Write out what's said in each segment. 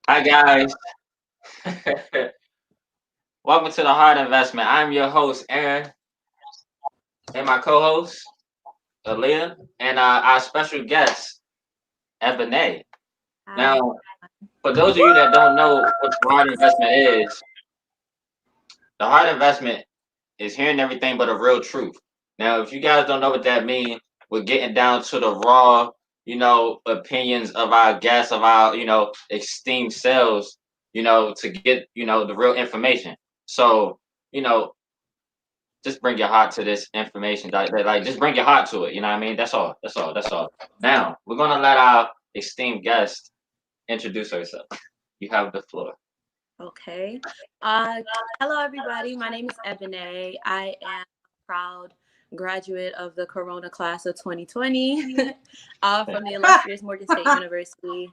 Hi guys, welcome to the Heart Investment. I'm your host Aaron, and my co-host Aaliyah, and our special guest Ebony. Hi. Now, for those of you that don't know what the Heart Investment is, the Heart Investment is hearing everything but a real truth. Now, if you guys don't know what that means, we're getting down to the raw, opinions of our guests, of our, esteemed selves, to get, the real information. So, you know, just bring your heart to this information. Like, just bring your heart to it. You know what I mean? That's all. That's all. That's all. Now, we're going to let our esteemed guest introduce herself. You have the floor. Okay. Uh, Hello, everybody. My name is Ebony. I am a proud graduate of the Corona class of 2020 from the illustrious Morgan State University.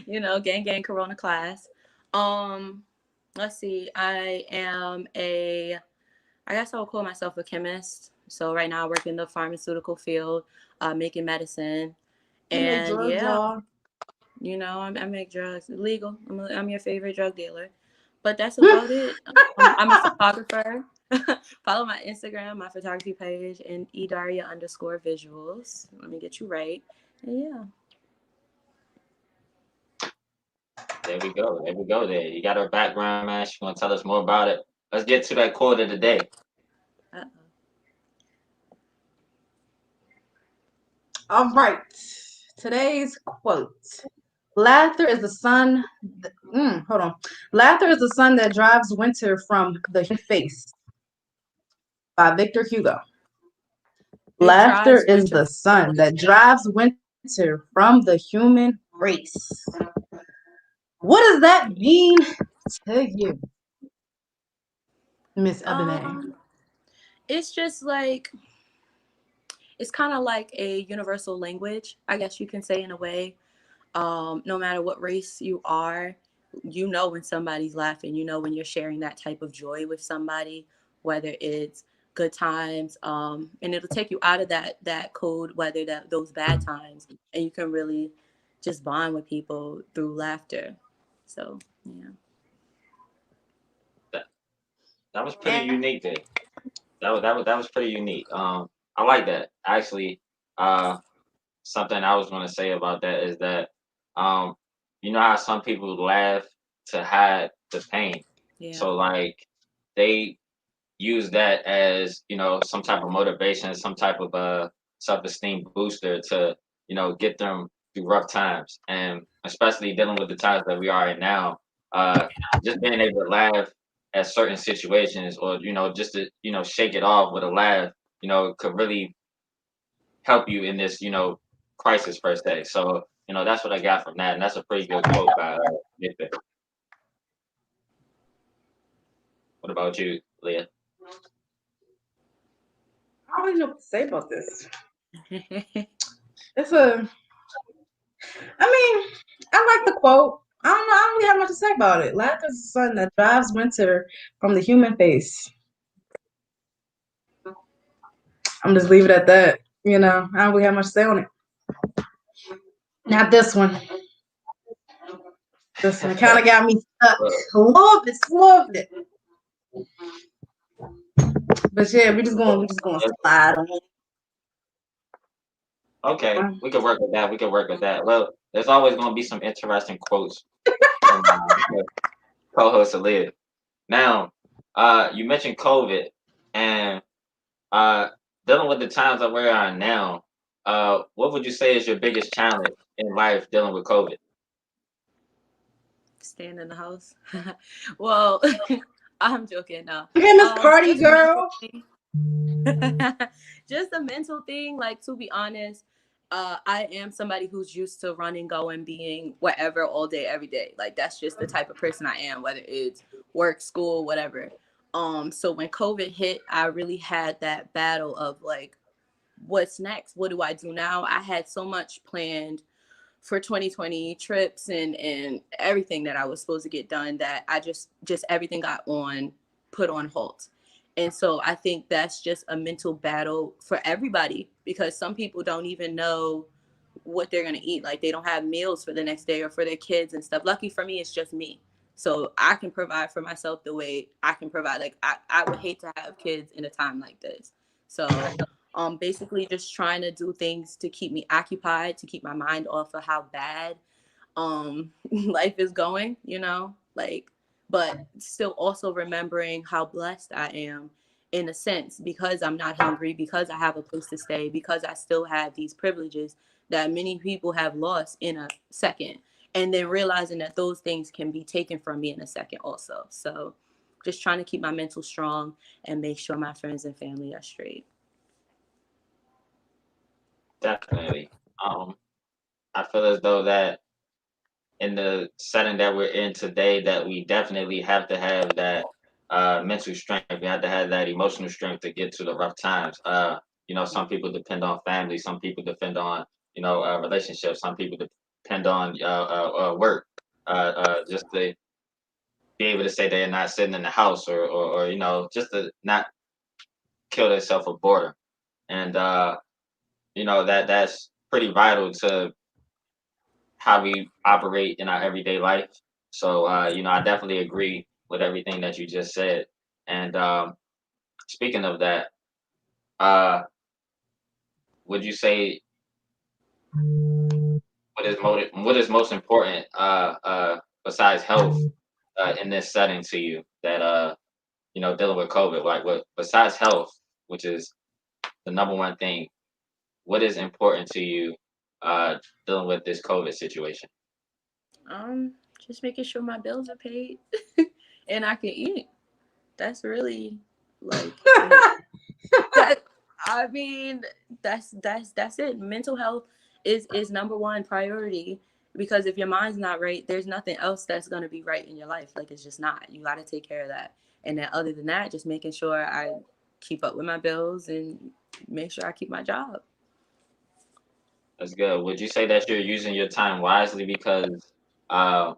Gang, gang, Corona class. Um, let's see. I guess I would call myself a chemist. So right now I work in the pharmaceutical field, making medicine. You make And drugs, yeah, y'all. I make drugs legal. I'm your favorite drug dealer, but that's about it. I'm a photographer. Follow my Instagram, my photography page, and edaria_visuals. Let me get you right. And yeah. There we go. There we go. There. You got her background, man. She's going to tell us more about it. Let's get to that quote of the day. Uh-oh. All right. Today's quote. Laughter is the sun. Hold on. Laughter is the sun that drives winter from the human face by Victor Hugo. It Laughter drives is winter the from the sun that drives winter from the human race. What does that mean to you, Miss Ebony? It's just like it's kind of like a universal language, I guess you can say in a way. No matter what race you are, you know when somebody's laughing, you know when you're sharing that type of joy with somebody, whether it's good times, and it'll take you out of that code, whether that those bad times, and you can really just bond with people through laughter. So yeah. That, that was pretty unique there. That was pretty unique. I like that. Actually, uh, something I was going to say about that is that, um, you know how some people laugh to hide the pain. Yeah. So like they use that as some type of motivation, some type of self-esteem booster to get them through rough times, and especially dealing with the times that we are in now. Uh, just being able to laugh at certain situations, or just to shake it off with a laugh, could really help you in this crisis per se. So that's what I got from that, and that's a pretty good quote by Victor. What about you, Leah? I don't know what to say about this. It's a. I mean, I like the quote. I don't know. I don't really have much to say about it. Laughter is the sun that drives winter from the human face. I'm just leave it at that. I don't really have much to say on it. Not this one. This one kind of got me stuck. Loved it. But yeah, we just going to slide on it. Okay, we could work with that. We could work with that. Well, there's always going to be some interesting quotes from co-host Aaliyah. Now, you mentioned COVID, and uh, dealing with the times that we are in now. What would you say is your biggest challenge in life dealing with COVID? Staying in the house. Well, I'm joking now. Okay, Miss Party Just a mental Girl. thing. Just a mental thing. Like, to be honest, I am somebody who's used to running, going, being wherever all day, every day. Like, that's just the type of person I am, whether it's work, school, whatever. So when COVID hit, I really had that battle of like, what's next? What do I do now? I had so much planned for 2020, trips and everything that I was supposed to get done, that I just everything got on put on hold. And so I think that's just a mental battle for everybody, because some people don't even know what they're gonna eat. Like they don't have meals for the next day or for their kids and stuff. Lucky for me, it's just me. So I can provide for myself the way I can provide. Like I would hate to have kids in a time like this. So basically just trying to do things to keep me occupied, to keep my mind off of how bad life is going, like, but still also remembering how blessed I am in a sense, because I'm not hungry, because I have a place to stay, because I still have these privileges that many people have lost in a second, and then realizing that those things can be taken from me in a second also. So just trying to keep my mental strong and make sure my friends and family are straight. Definitely. Um, I feel as though that in the setting that we're in today, that we definitely have to have that mental strength. We have to have that emotional strength to get to the rough times. Some people depend on family. Some people depend on relationships. Some people depend on work. Just to be able to say they're not sitting in the house, or just to not kill themselves with boredom. And that's pretty vital to how we operate in our everyday life. So, I definitely agree with everything that you just said. And speaking of that, uh, would you say what is most important besides health in this setting to you, that dealing with COVID? Like, what besides health, which is the number one thing, what is important to you dealing with this COVID situation? Um, just making sure my bills are paid and I can eat. That's really like it. That I mean, that's it. Mental health is number one priority, because if your mind's not right, there's nothing else that's gonna be right in your life. Like it's just not. You got to take care of that. And then other than that, just making sure I keep up with my bills and make sure I keep my job. That's good. Would you say that you're using your time wisely because uh,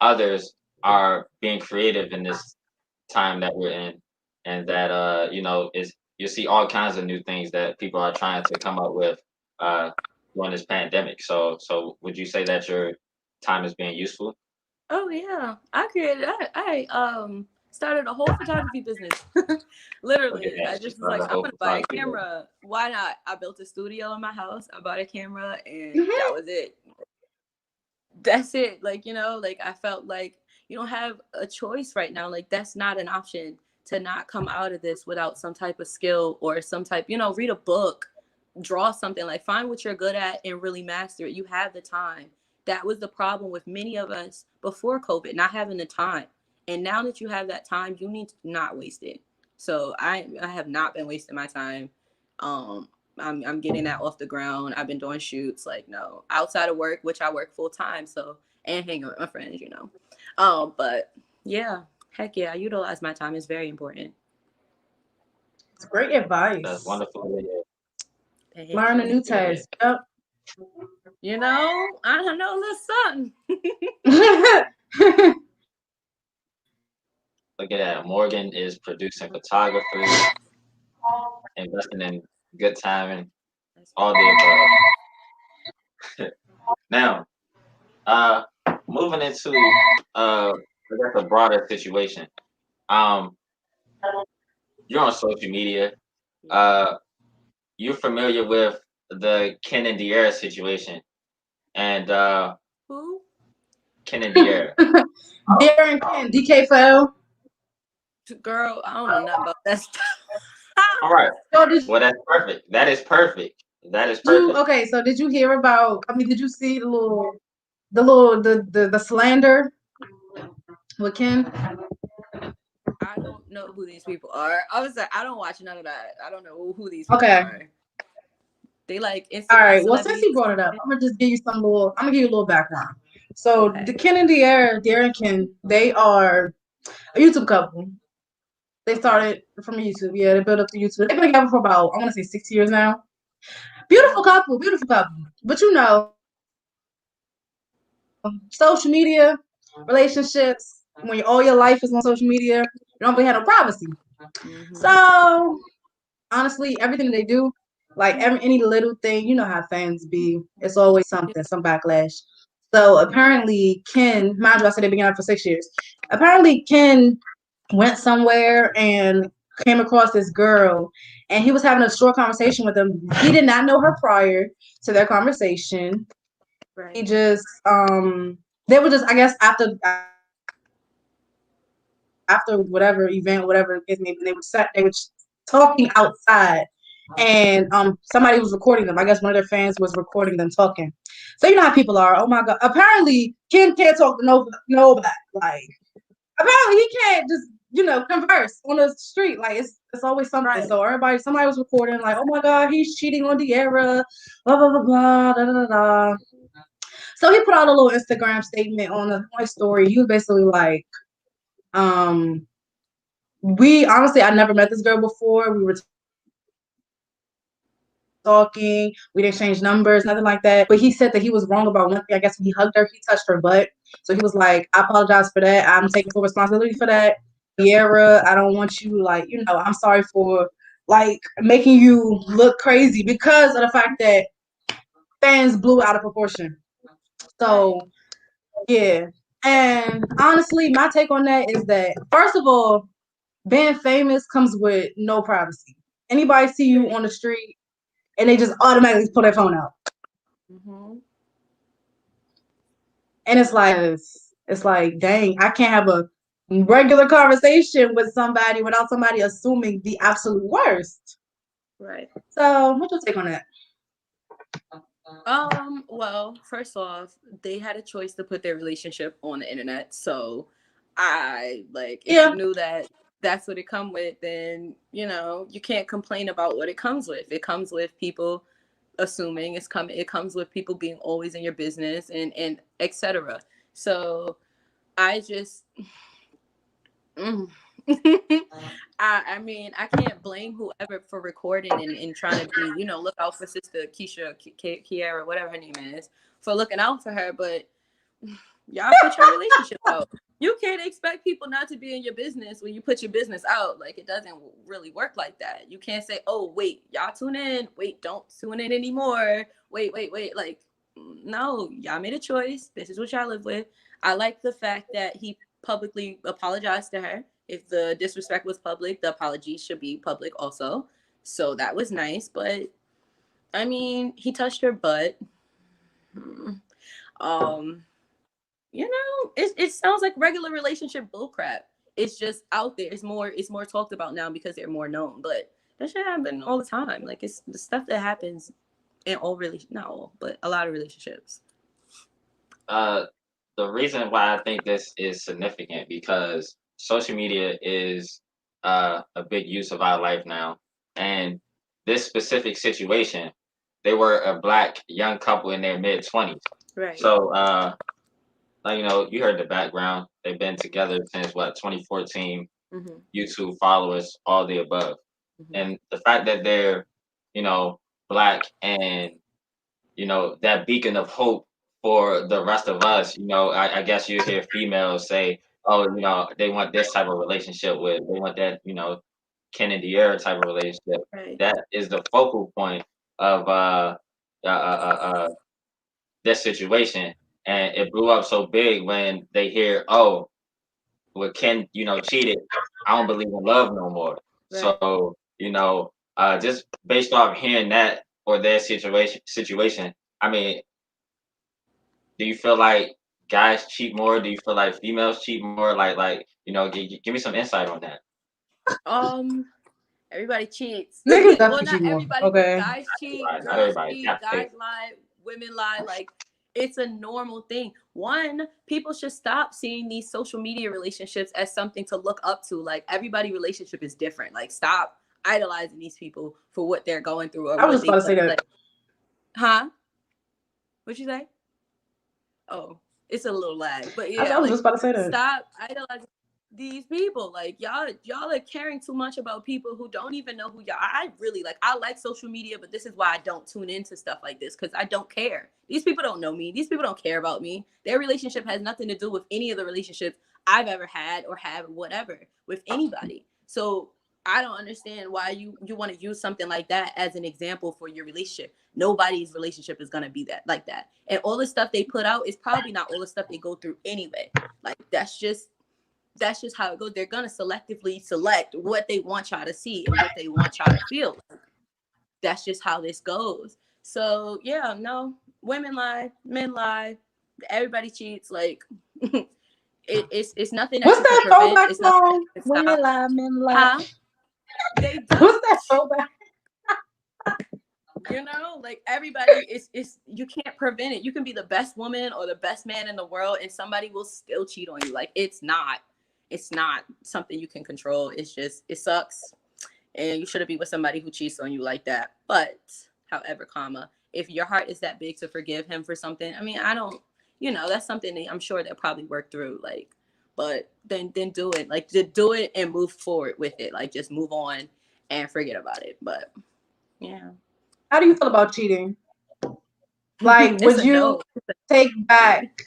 others are being creative in this time that we're in, and that is you see all kinds of new things that people are trying to come up with uh, during this pandemic. So would you say that your time is being useful? Oh yeah, I started a whole photography business. Look at Literally, I that. She just was like, started a I'm whole gonna buy a photography business. camera. Why not? I built a studio in my house. I bought a camera, and that Mhm. was it. That's it. Like, like I felt like you don't have a choice right now. Like that's not an option to not come out of this without some type of skill or some type, read a book, draw something, like find what you're good at and really master it. You have the time. That was the problem with many of us before COVID, not having the time. And now that you have that time, you need to not waste it. So I have not been wasting my time. Um, I'm getting that off the ground. I've been doing shoots, like, no, outside of work, which I work full time, so, and hanging with my friends. But yeah, heck yeah, I utilize my time. It's very important. It's great That's advice. wonderful to hear. Heck Learn a yeah. new task. Yep. I don't know, a little something. Look at that. Morgan is producing photography, investing in good timing, That's all right. the above. Now, uh, moving into I guess a broader situation. Um, you're on social media. Yeah. Uh, you're familiar with the Ken and De'Ara situation, and Who? Ken and De'Ara. Darren Ken, DK Fell. Girl, I don't know nothing about that stuff. All right. So did Well, that's perfect. That is perfect. That is you perfect. okay? So did you hear about? I mean, did you see the slander with Ken? I don't know who these people are. I was like, I don't watch none of that. I don't know who these people Okay. are. They like All Instagram right. Well, since celebrities you or brought it up, something. I'm gonna just give you some little. I'm gonna give you a little background. So the Okay. Ken and Darren Ken, they are a YouTube couple. They Okay. started from YouTube. Yeah, they built up to YouTube. They've been together for about, I want to say, 6 years now. Beautiful Wow. couple, beautiful couple. But social media, relationships, when all your life is on social media, you don't really have no privacy. Mm-hmm. So honestly, everything that they do, Like any little thing, you know how fans be. It's always something, some backlash. So apparently, Ken, mind you, I said they've been out for 6 years. Apparently, Ken went somewhere and came across this girl, and he was having a short conversation with them. He did not know her prior to their conversation. He Right. just they were just, I guess, after whatever event, whatever it may be, they were talking outside, and somebody was recording them. I guess one of their fans was recording them talking. So you know how people are. Oh my god! Apparently, Ken can't talk to nobody. Like apparently, he can't just converse on the street. Like it's always something. Right. So somebody was recording like, oh my god, he's cheating on De'Ara, blah blah blah blah da da da da. So he put out a little Instagram statement on his story. He was basically like, um, we honestly, I never met this girl before. We were talking. We didn't exchange numbers, nothing like that. But he said that he was wrong about one thing. I guess when he hugged her, he touched her butt. So he was like, I apologize for that. I'm taking full responsibility for that. Sierra, I don't want you, like, I'm sorry for like making you look crazy because of the fact that fans blew out of proportion. Right. So yeah. And honestly, my take on that is that first of all, being famous comes with no privacy. Anybody see you Period. on the street and they just automatically pull their phone out. Mm-hmm. And it's like, dang, I can't have a regular conversation with somebody without somebody assuming the absolute worst. Right. So what's your take on that? Well, first off, they had a choice to put their relationship on the internet. So I like if Yeah. you knew that that's what it come with, then you can't complain about what it comes with. It comes with people assuming it comes with people being always in your business and etc. So I just mm. I mean, I can't blame whoever for recording and trying to be, look out for sister Keisha, Kiara, whatever her name is, for looking out for her. But y'all put your relationship out. You can't expect people not to be in your business when you put your business out. Like, it doesn't really work like that. You can't say, oh, wait, y'all tune in. Wait, don't tune in anymore. Wait. Like, no, y'all made a choice. This is what y'all live with. I like the fact that he publicly apologized to her. If the disrespect was public, the apology should be public also. So that was nice. But I mean, he touched her butt. Um, it sounds like regular relationship bullcrap. It's just out there. It's more talked about now because they're more known. But that shit happen all the time. Like, it's the stuff that happens in all not all, but a lot of relationships. Uh, the reason why I think this is significant because social media is a big use of our life now, and this specific situation, they were a black young couple in their mid-20s. Right. So, like, you heard the background. They've been together since what 2014. Mm-hmm. YouTube followers, all the above, Mm-hmm. and the fact that they're black and that beacon of hope for the rest of us. I guess you hear females say, "Oh, they want this type of relationship with, they want that, Ken and De'Ara type of relationship." Right. That is the focal point of uh, uh, uh, this situation, and it blew up so big when they hear, "Oh, well, Ken, cheated. I don't believe in love no more." Right. So, just based off hearing that or their situation, I mean, do you feel like guys cheat more? Do you feel like females cheat more? Give me some insight on that. Um, Everybody cheats. Niggas Well, definitely not cheat more. everybody, but Okay. guys cheat, Right, not girls everybody. cheat, Not guys lie, women lie. Like, it's a normal thing. One, people should stop seeing these social media relationships as something to look up to. Like, everybody relationship is different. Like, stop idolizing these people for what they're going through or I was what just about they to say play. that. Like, huh? What'd you say? Oh, it's a little lag, but I yeah, was like, just about to say that. stop idolizing these people. Like, y'all are caring too much about people who don't even know who y'all. I really I like social media, but this is why I don't tune into stuff like this, because I don't care. These people don't know me. These people don't care about me. Their relationship has nothing to do with any of the relationships I've ever had or have whatever with anybody. So I don't understand why you want to use something like that as an example for your relationship. Nobody's relationship is gonna be that like that. And all the stuff they put out is probably not all the stuff they go through anyway. Like that's just how it goes. They're gonna selectively select what they want y'all to see and what they want y'all to feel. That's just how this goes. So yeah, no, women lie, men lie, everybody cheats. Like it's nothing that What's you can that prevent. throwback It's nothing that song? you can Women stop. lie, men lie. Huh? They do. What's that throwback? You know, like everybody is you can't prevent it. You can be the best woman or the best man in the world and somebody will still cheat on you. Like it's not something you can control. It's just it sucks. And you shouldn't be with somebody who cheats on you like that. But however, comma, if your heart is that big to forgive him for something, I mean, I don't, that's something that I'm sure they'll probably work through. Like, but then do it. Like, just do it and move forward with it. Like, just move on and forget about it. But yeah. How do you feel about cheating? Like, It's would a you no. take back?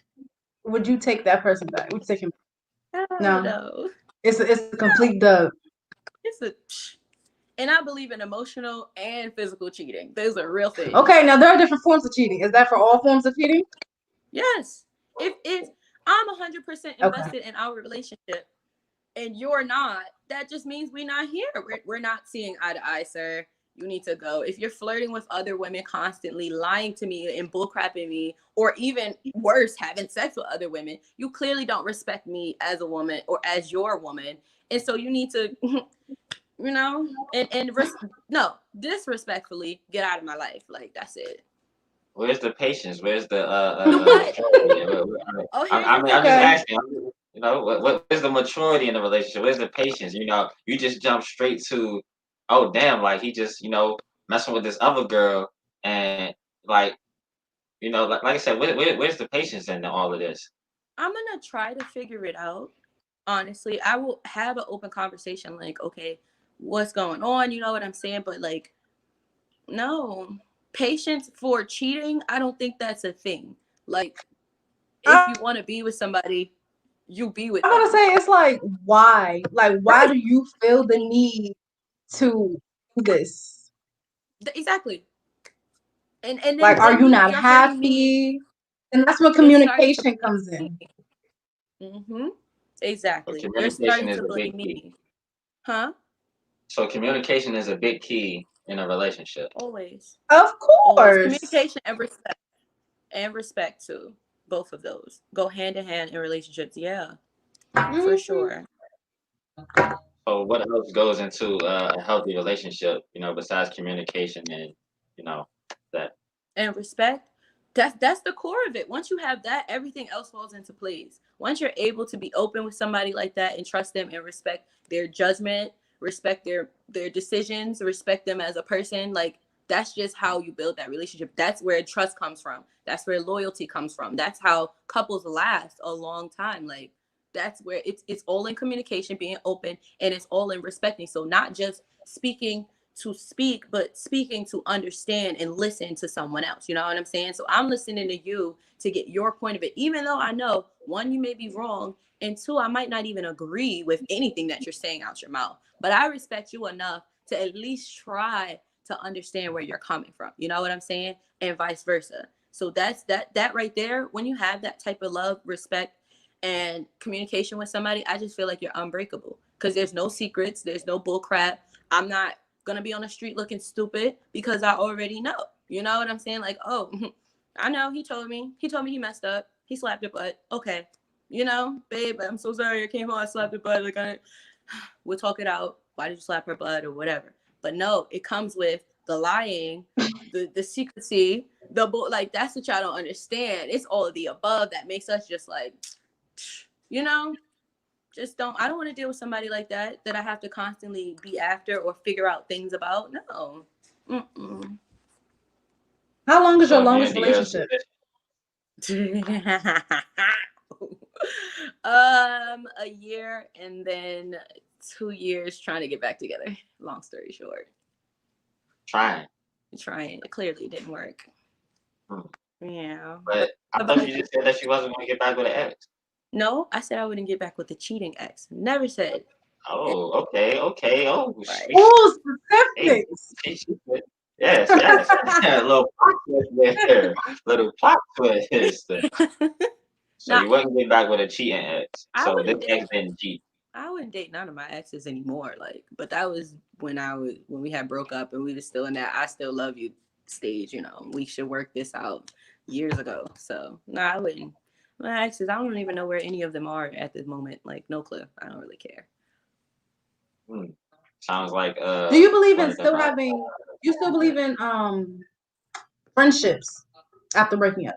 Would you take that person back? Would you take him? No. No. It's a complete dub. It's a, and I believe in emotional and physical cheating. Those are real things. Okay, now there are different forms of cheating. Is that for all forms of cheating? Yes. If I'm 100% invested in our relationship and you're not, that just means we're not here. We're not seeing eye to eye, sir. You need to go. If you're flirting with other women constantly, lying to me and bullcrapping me, or even worse, having sex with other women, you clearly don't respect me as a woman or as your woman. And so you need to, no, disrespectfully get out of my life. Like, that's it. Where's the patience? Where's the What? maturity? Oh, here's I the mean, thing. I'm just Okay. asking. Where's the maturity in the relationship? Where's the patience? You just jump straight to, oh damn, like he just messing with this other girl, and like like I said, where's the patience in all of this? I'm gonna try to figure it out. Honestly, I will have an open conversation. Like, okay, what's going on? You know what I'm saying? But like, no, patience for cheating. I don't think that's a thing. Like, if you want to be with somebody, you be with I'm gonna them. say it's like why? Like why Right. do you feel the need to do this? Exactly. And Like are then you not you're hurting me. happy? And that's when You're starting to communication blame comes in. me. Mm-hmm. So Exactly. You're communication starting is to a big blame key. me. Huh? So communication is a big key in a relationship. Always. Of Always. course. Communication and respect. And respect too. Both of those go hand in hand in relationships. Yeah, for Mhm. sure. So what else goes into a healthy relationship? Besides communication and you know that. And respect. That's the core of it. Once you have that, everything else falls into place. Once you're able to be open with somebody like that and trust them and respect their judgment, respect their decisions, respect them as a person, like that's just how you build that relationship. That's where trust comes from. That's where loyalty comes from. That's how couples last a long time. Like that's where it's all in communication, being open, and it's all in respecting. So not just speaking to speak, but speaking to understand and listen to someone else. You know what I'm saying? So I'm listening to you to get your point of it, even though I know one, you may be wrong, and two, I might not even agree with anything that you're saying out your mouth. But I respect you enough to at least try to understand where you're coming from. You know what I'm saying? And vice versa. So that's that right there. When you have that type of love, respect, and communication with somebody, I just feel like you're unbreakable because there's no secrets, there's no bull crap. I'm not gonna be on the street looking stupid because I already know. You know what I'm saying? Like, oh, I know he told me he messed up. He slapped her butt. Okay. Babe, I'm so sorry. I came home, I slapped her butt. Like we'll talk it out. Why did you slap her butt or whatever? But no, it comes with the lying, the secrecy, like that's what y'all don't understand. It's all of the above that makes us just like, you know, just don't. I don't want to deal with somebody like that I have to constantly be after or figure out things about. No. Mm-mm. How long is your So longest Mandy, relationship? A year and then 2 years trying to get back together. Long story short. trying. Trying. It clearly didn't work. Hmm. Yeah. But I thought you just said that she wasn't going to get back with an ex. No, I said I wouldn't get back with the cheating ex. Never said. Oh, okay, okay. Oh, Right. Oh, hey, specifics. she put- yes, yes. A little plot twist there. Little plot twist. So Now you wouldn't get back with a cheating ex. I So this wouldn't ex date. didn't cheat. I wouldn't date none of my exes anymore. Like, but that was when we had broke up and we were still in that I still love you stage. You know, we should work this out years ago. So no, I wouldn't. My exes, I don't even know where any of them are at this moment. Like, no clue. I don't really care. Hmm. Sounds like Do you believe one in of them. still having? You still believe in friendships after breaking up?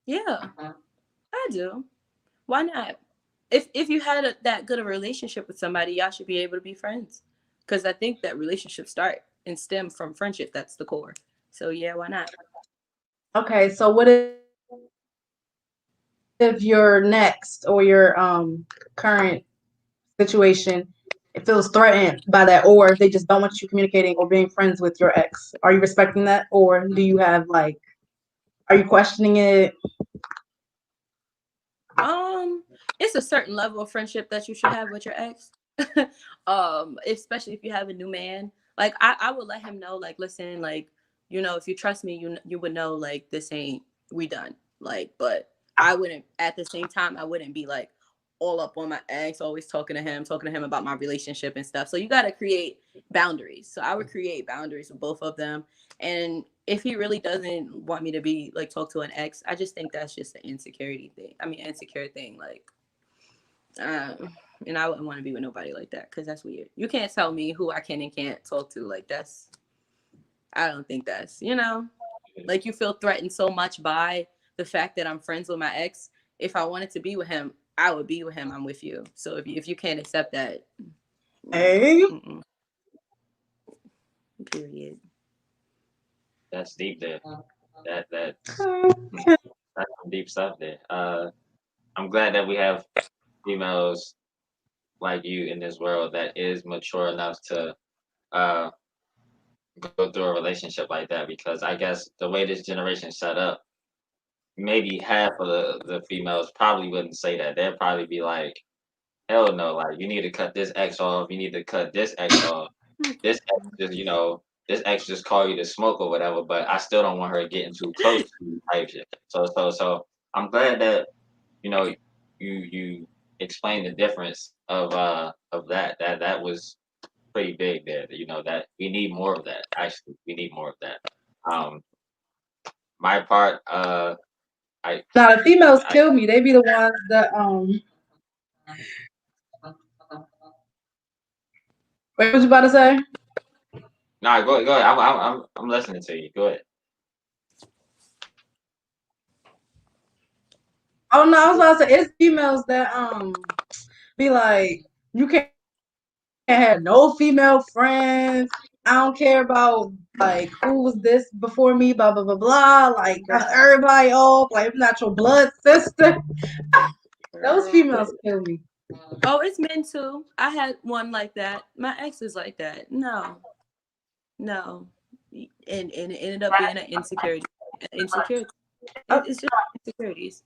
Yeah, I do. Why not? If you had that good a relationship with somebody, y'all should be able to be friends. Because I think that relationships start and stem from friendship. That's the core. So yeah, why not? Okay, so what if your next or your current situation it feels threatened by that, or they just don't want you communicating or being friends with your ex? Are you respecting that, or do you have like, are you questioning it? Um, it's a certain level of friendship that you should have with your ex. Especially if you have a new man. Like I would let him know, like, listen, like, if you trust me, you would know like this ain't we done. Like, but I wouldn't at the same time I wouldn't be like all up on my ex, always talking to him about my relationship and stuff. So you gotta create boundaries. So I would create boundaries with both of them. And if he really doesn't want me to be like talk to an ex, I just think that's just an insecurity thing. I mean, insecure thing. Like, and I wouldn't want to be with nobody like that because that's weird. You can't tell me who I can and can't talk to. Like, that's, I don't think that's, like you feel threatened so much by the fact that I'm friends with my ex. If I wanted to be with him, I would be with him. I'm with you. So if you can't accept that, Hey, mm-mm, period. That's deep there. That hmm, okay. that's some deep stuff there. I'm glad that we have females like you in this world that is mature enough to uh go through a relationship like that because I guess the way this generation set up, maybe half of the females probably wouldn't say that. They'd probably be like, hell no, like you need to cut this X off, you need to cut this X off. This X just, this X just call you to smoke or whatever, but I still don't want her getting too close to you type shit. So I'm glad that, you know, you explained the difference of that. That was pretty big there. That we need more of that. Actually, we need more of that. Um, my part, I, Now the females I kill me. They be the ones that Wait, what you about to say? no, go ahead. I'm listening to you. Go ahead. Oh no, I was about to say it's females that be like, you can't have no female friends. I don't care about like who was this before me, blah blah blah blah. Like Girl, everybody off, like I'm not your blood sister. Those girl. females kill me. Oh, it's men too. I had one like that. My ex is like that. No, no, and it ended up being an insecurity. Insecurity. It's just insecurities.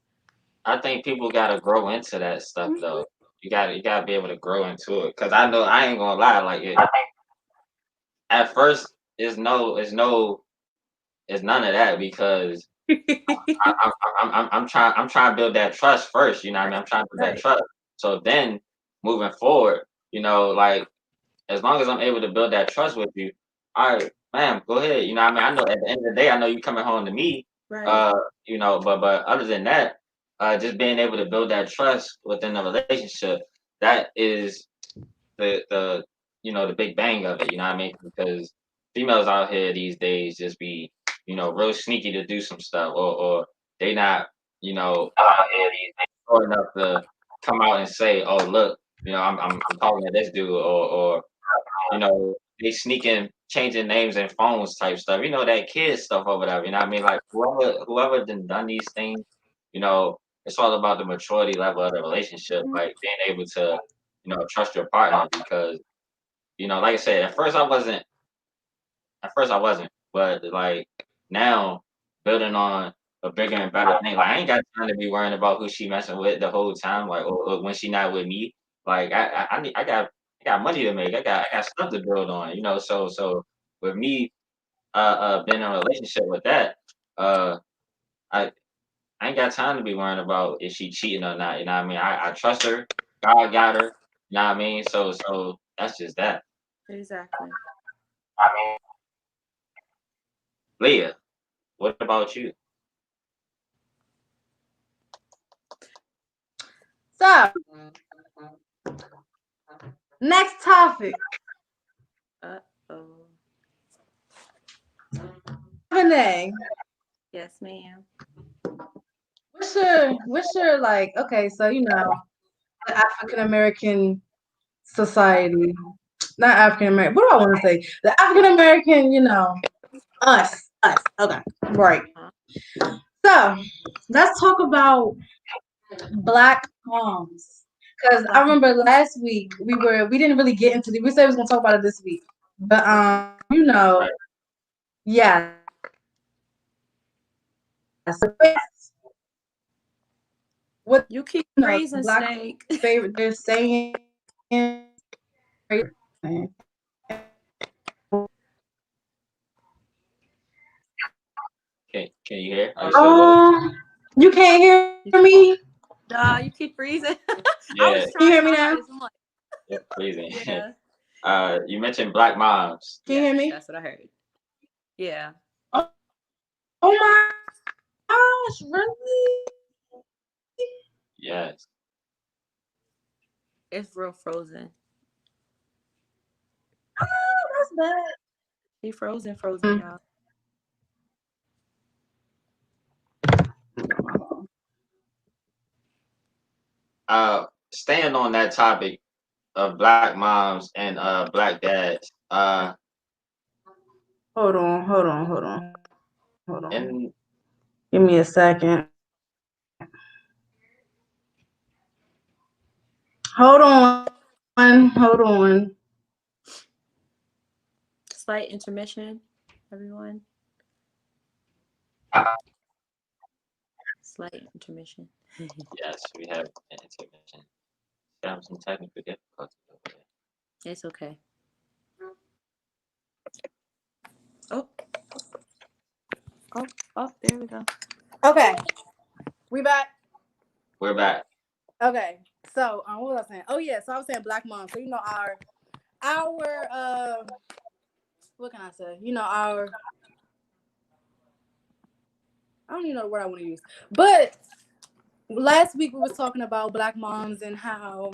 I think people gotta grow into that stuff Mhm. though. You gotta be able to grow into it. Cause I know I ain't gonna lie. Like at first, it's none of that because I'm trying to build that trust first. You know what I mean? I'm trying to build that Right. trust. So then moving forward, like as long as I'm able to build that trust with you, all right, ma'am, go ahead. You know what I mean? I know at the end of the day, I know you coming home to me. Right. Uh, but other than that, just being able to build that trust within the relationship, that is the big bang of it. You know what I mean? Because females out here these days just be real sneaky to do some stuff, or they not out here these days short enough to come out and say, oh look, I'm talking to this dude, or they sneaking changing names and phones type stuff. That kid stuff or whatever. You know what I mean? Like whoever done these things, it's all about the maturity level of the relationship, like being able to trust your partner because like I said, at first I wasn't, but like now building on a bigger and better thing. Like I ain't got time to be worrying about who she messing with the whole time, like or when she not with me. Like I got money to make. I got stuff to build on. So with me being in a relationship with that, I I ain't got time to be worrying about if she cheating or not. You know what I mean? I trust her. God got her. You know what I mean? So that's just that. Exactly. I mean, Leah, what about you? So, next topic. Uh-oh. Renee, Yes, ma'am. what's your like? Okay, so the African American society, not African American. What do I want to say? The African American, us. Okay, right. Huh? So let's talk about Black moms. Because I Black. remember last week we didn't really get into we said we was gonna talk about it this week. But Okay. Right. yes. What You keep the freezing, Black Snake. favorite they're saying. Can you hear? Are you still with us? You can't hear You keep, me? nah, you keep freezing. I Yeah, was Can you trying hear me my now? hardest. I'm like, it's freezing. yeah. You mentioned black moms. Can you hear Yes, me? that's what I heard. Yeah. Oh, oh my gosh, really? Yes. It's real frozen. That's bad. He frozen, y'all. Staying on that topic of black moms and black dads. Hold on. And Give me a second. Hold on. Slight intermission, everyone. Slight intermission. yes, we have an intervention. We have some technical difficulties over there. It's okay. Oh, oh, oh, there we go. Okay, we back. We're back. Okay, so what was I saying? Oh yeah, so I was saying Black mom. So our what can I say? Our I don't even know the word I want to use, but last week we was talking about Black moms and how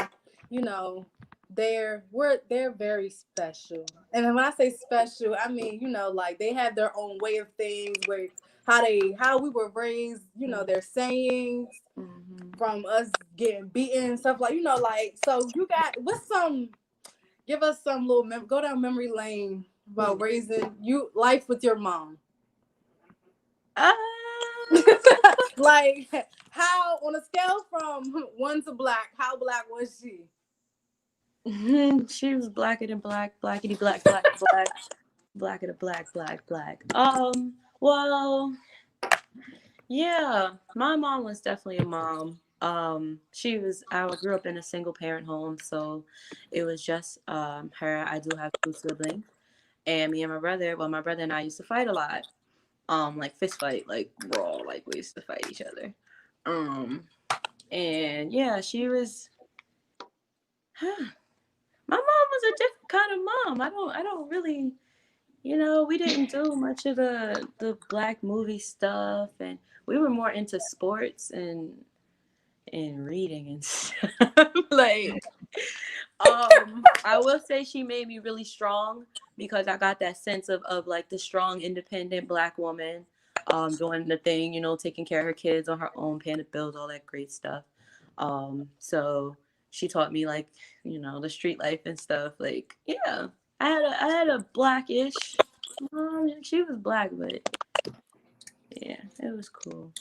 you know they're very special. And then when I say special, I mean like they have their own way of things where how we were raised, their sayings Mm-hmm. from us getting beaten, stuff like like. So you got what's some give us some little go down memory lane about raising you life with your mom. Uh, Like how on a scale from 1 to black, how black was she? she was blacker than black, blackety black, black, blacker than black, black. Well, yeah, my mom was definitely a mom. I grew up in a single parent home, so it was just her. I do have two siblings, and me and my brother. Well, my brother and I used to fight a lot. Like fist fight, like raw, like we used to fight each other. Um, and yeah, she was. My mom was a different kind of mom. I don't really, we didn't do much of the black movie stuff, and we were more into sports and reading and stuff. Like, I will say she made me really strong because I got that sense of like the strong, independent black woman, doing the thing, taking care of her kids on her own, paying the bills, all that great stuff. So she taught me like, the street life and stuff. Like, yeah, I had a blackish mom. She was black, but yeah, it was cool.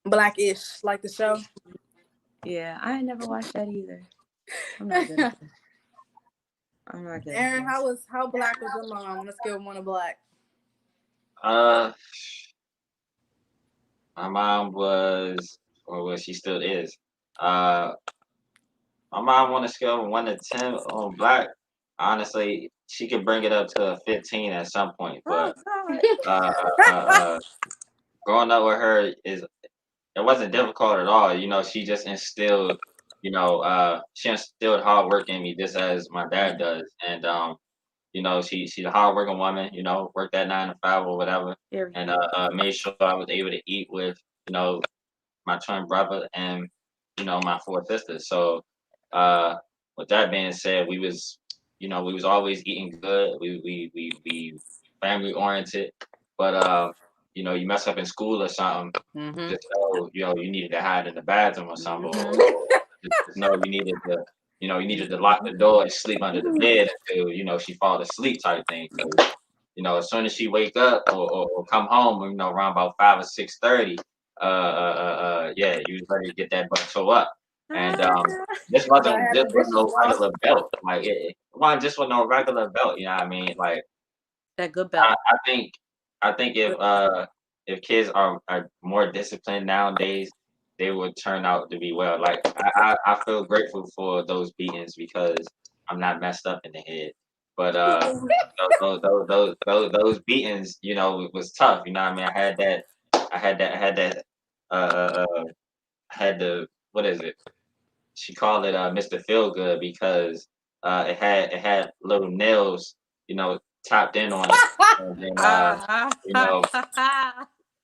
Blackish, like the show. Yeah, I had never watched that either. I'm not good at this. I'm not good at Aaron, this. how black was your mom on a scale of 1 to black? Uh, my mom was, or what she still is, uh, My mom on a scale of 1 to 10 on black. Honestly, she could bring it up to a 15 at some point, Oh but God. uh, growing up with her is it wasn't difficult at all. She just instilled, she instilled hard work in me just as my dad does, and she's a hardworking woman. Worked that 9 to 5 or whatever, and Period. made sure I was able to eat with you know my twin brother and my 4 sisters. So uh, with that being said, we was always eating good. We family oriented, but you mess up in school or something, Mhm. just know you needed to hide in the bathroom or something, Mhm. or just know you needed to lock the door and sleep under the bed until she fall asleep type thing. Because as soon as she wake up or come home, around about 5 or 6:30, yeah, you was ready to get that butt toe up. And this So I wasn't had just the with dishes no washed. regular belt. Like it wasn't just with no regular belt. You know what I mean? Like That good I, belt. I think I think if kids are more disciplined nowadays, they would turn out to be well. Like I feel grateful for those beatings because I'm not messed up in the head. But those beatings, was tough. You know what I mean? I had that I had the what is it? She called it Mr. Feel Good because it had little nails, tapped in on it. And then you know,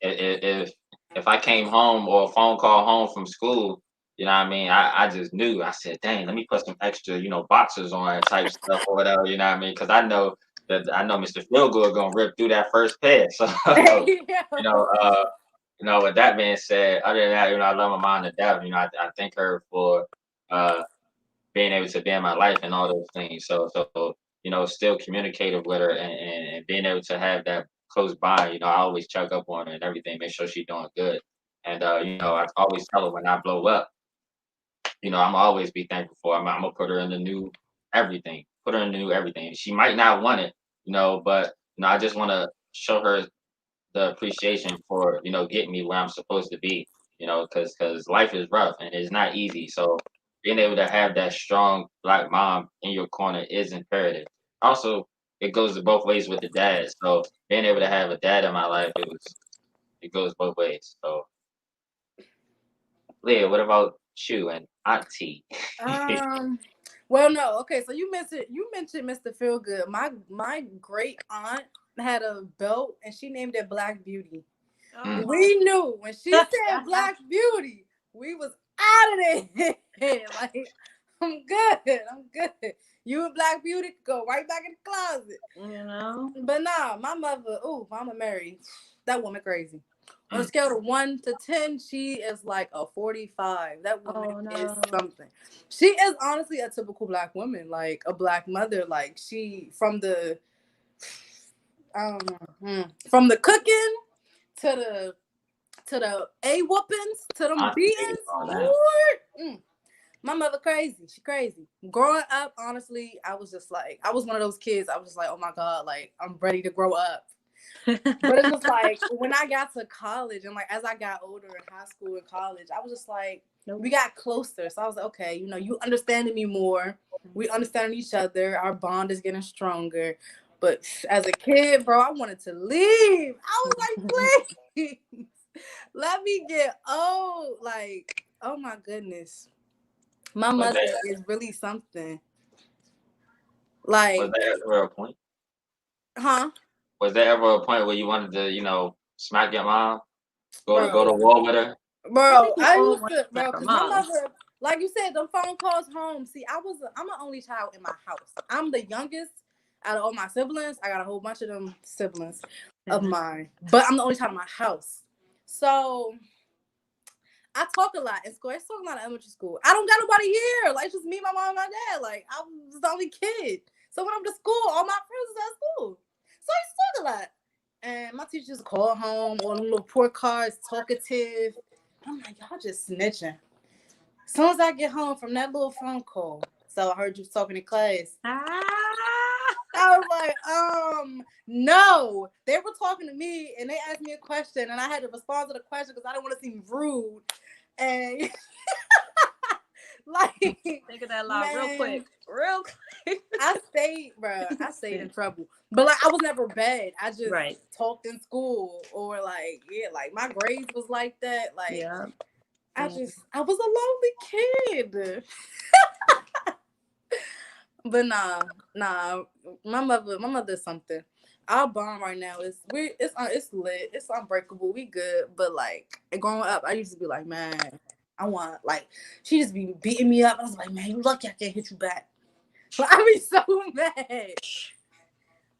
if if I came home or a phone call home from school, you know what I mean, I just knew. I said, dang, let me put some extra, boxers on type stuff or whatever, you know what I mean? Because I know Mr. Feelgood gonna rip through that first pair. So you know, uh with that being said, other than that, I love my mom to death. I thank her for uh being able to be in my life and all those things. So still communicative with her and being able to have that close by. I always check up on her and everything, make sure she's doing good. And I always tell her when I blow up, I'm always be thankful for her. I'm gonna put her in the new everything. Put her in the new everything. She might not want it, but I just want to show her the appreciation for getting me where I'm supposed to be. Because life is rough and it's not easy. So being able to have that strong black mom in your corner is imperative. Also, it goes both ways with the dad. So being able to have a dad in my life, it goes both ways. So Leah, what about you and Auntie? Um. Well, no. Okay, so you mentioned Mr. Feelgood. My great aunt had a belt, and she named it Black Beauty. Mm. We knew when she said Black Beauty, we was out of there. Like, I'm good. I'm good. You and Black Beauty could go right back in the closet. You know. But nah, my mother, Mama Mary, that woman crazy. On a Mm. scale of 1 to 10, she is like a 45. That woman Oh is no. something. She is honestly a typical black woman, like a black mother. Like she from the cooking to the a whoopings to them Auntie taking beatings. all that. Lord, my mother crazy. She crazy. Growing up, honestly, I was just like, I was one of those kids. I was just like, oh my god, like I'm ready to grow up. But it's just like when I got to college and like as I got older in high school and college, I was just like, Nope. we got closer. So I was like, okay, you understanding me more. We understand each other. Our bond is getting stronger. But as a kid, bro, I wanted to leave. I was like, please, let me get old. Like, oh my goodness. My Was mother that is really something. was Like, that ever a point? huh? Was there ever a point where you wanted to, smack your mom? Go Bro, to war with her? I bro, think we I all used want to, to smack bro, our because my moms. mother, like you said, the phone calls home. See, I'm an only child in my house. I'm the youngest out of all my siblings. I got a whole bunch of them siblings of mine, but I'm the only child in my house. So I talk a lot in school. I talk a lot in elementary school. I don't got nobody here. Like, it's just me, my mom, and my dad. Like, I was the only kid. So when I'm to school, all my friends is at school. So I used to talk a lot. And my teacher just call home on them little report cards, talkative. I'm like, y'all just snitching. As soon as I get home from that little phone call, so I heard you talking in class. Ah. I was like, no. They were talking to me and they asked me a question and I had to respond to the question because I didn't want to seem rude. And Like, Think of that line real quick. Real quick. I stayed, bro. I stayed in trouble, but like I was never bad. I just Right. talked in school, or like like my grades was like that. Like Yeah. I was a lonely kid. But nah, my mother's something. Our bond right now is it's lit, it's unbreakable, we good. But like growing up, I used to be like, man, I want like she just be beating me up. I was like, man, you lucky I can't hit you back. But I be so mad,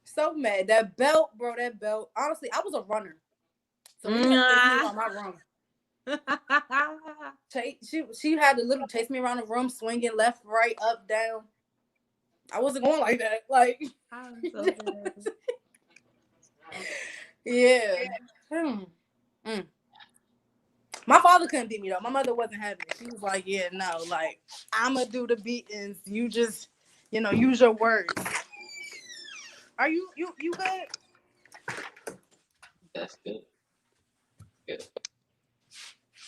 so mad. That belt, bro, that belt. Honestly, I was a runner, so we had to chase me around my room. She had to literally chase me around the room, swinging left, right, up, down. I wasn't going like that. Like, I'm so bad. yeah. My father couldn't beat me though. My mother wasn't having it. She was like, "Yeah, no, like I'ma do the beatings. You just, use your words." Are you good? That's good. Good.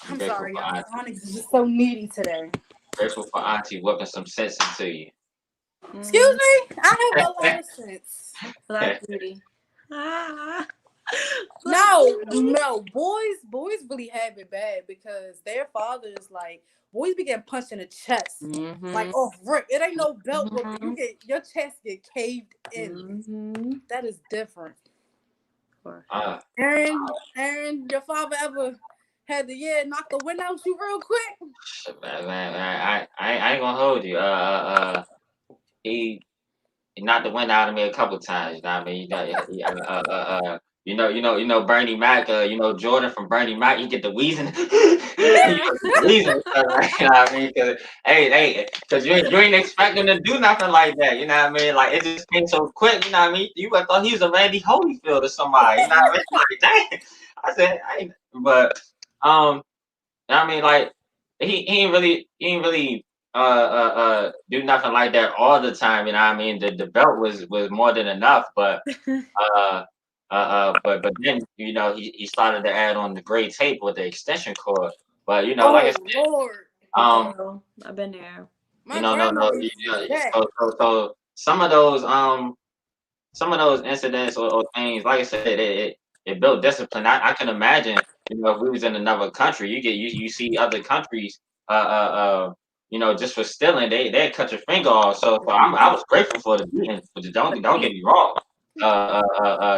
I'm I'm grateful sorry, for y'all. Auntie. Onyx is just so needy today. Grateful for Auntie whipping some sense into you. Excuse me? I have a lot of sense. Black beauty. Ah. No, boys really have it bad because their fathers like boys be getting punched in the chest, like off rip. It ain't no belt whooping. You get your chest get caved in. That is different. Aaron, your father ever had to knock the wind out you real quick? Man, I ain't gonna hold you. He knocked the wind out of me a couple times. You know what I mean? Bernie Mac. Jordan from Bernie Mac. You get the wheezing, wheezing stuff, right? You know what I mean? Because you ain't expecting to do nothing like that. You know what I mean? Like it just came so quick. You know what I mean? You would have thought he was a Randy Holyfield or somebody. You know what I mean? Like dang. I said, I mean, like he ain't really do nothing like that all the time. You know what I mean? The belt was more than enough, but then he started to add on the gray tape with the extension cord. But like I said, Lord, I've been there. So some of those incidents or things, like I said, it built discipline. I can imagine, if we was in another country, you see other countries, just for stealing, they cut your finger off. So I was grateful for the beating, but don't get me wrong.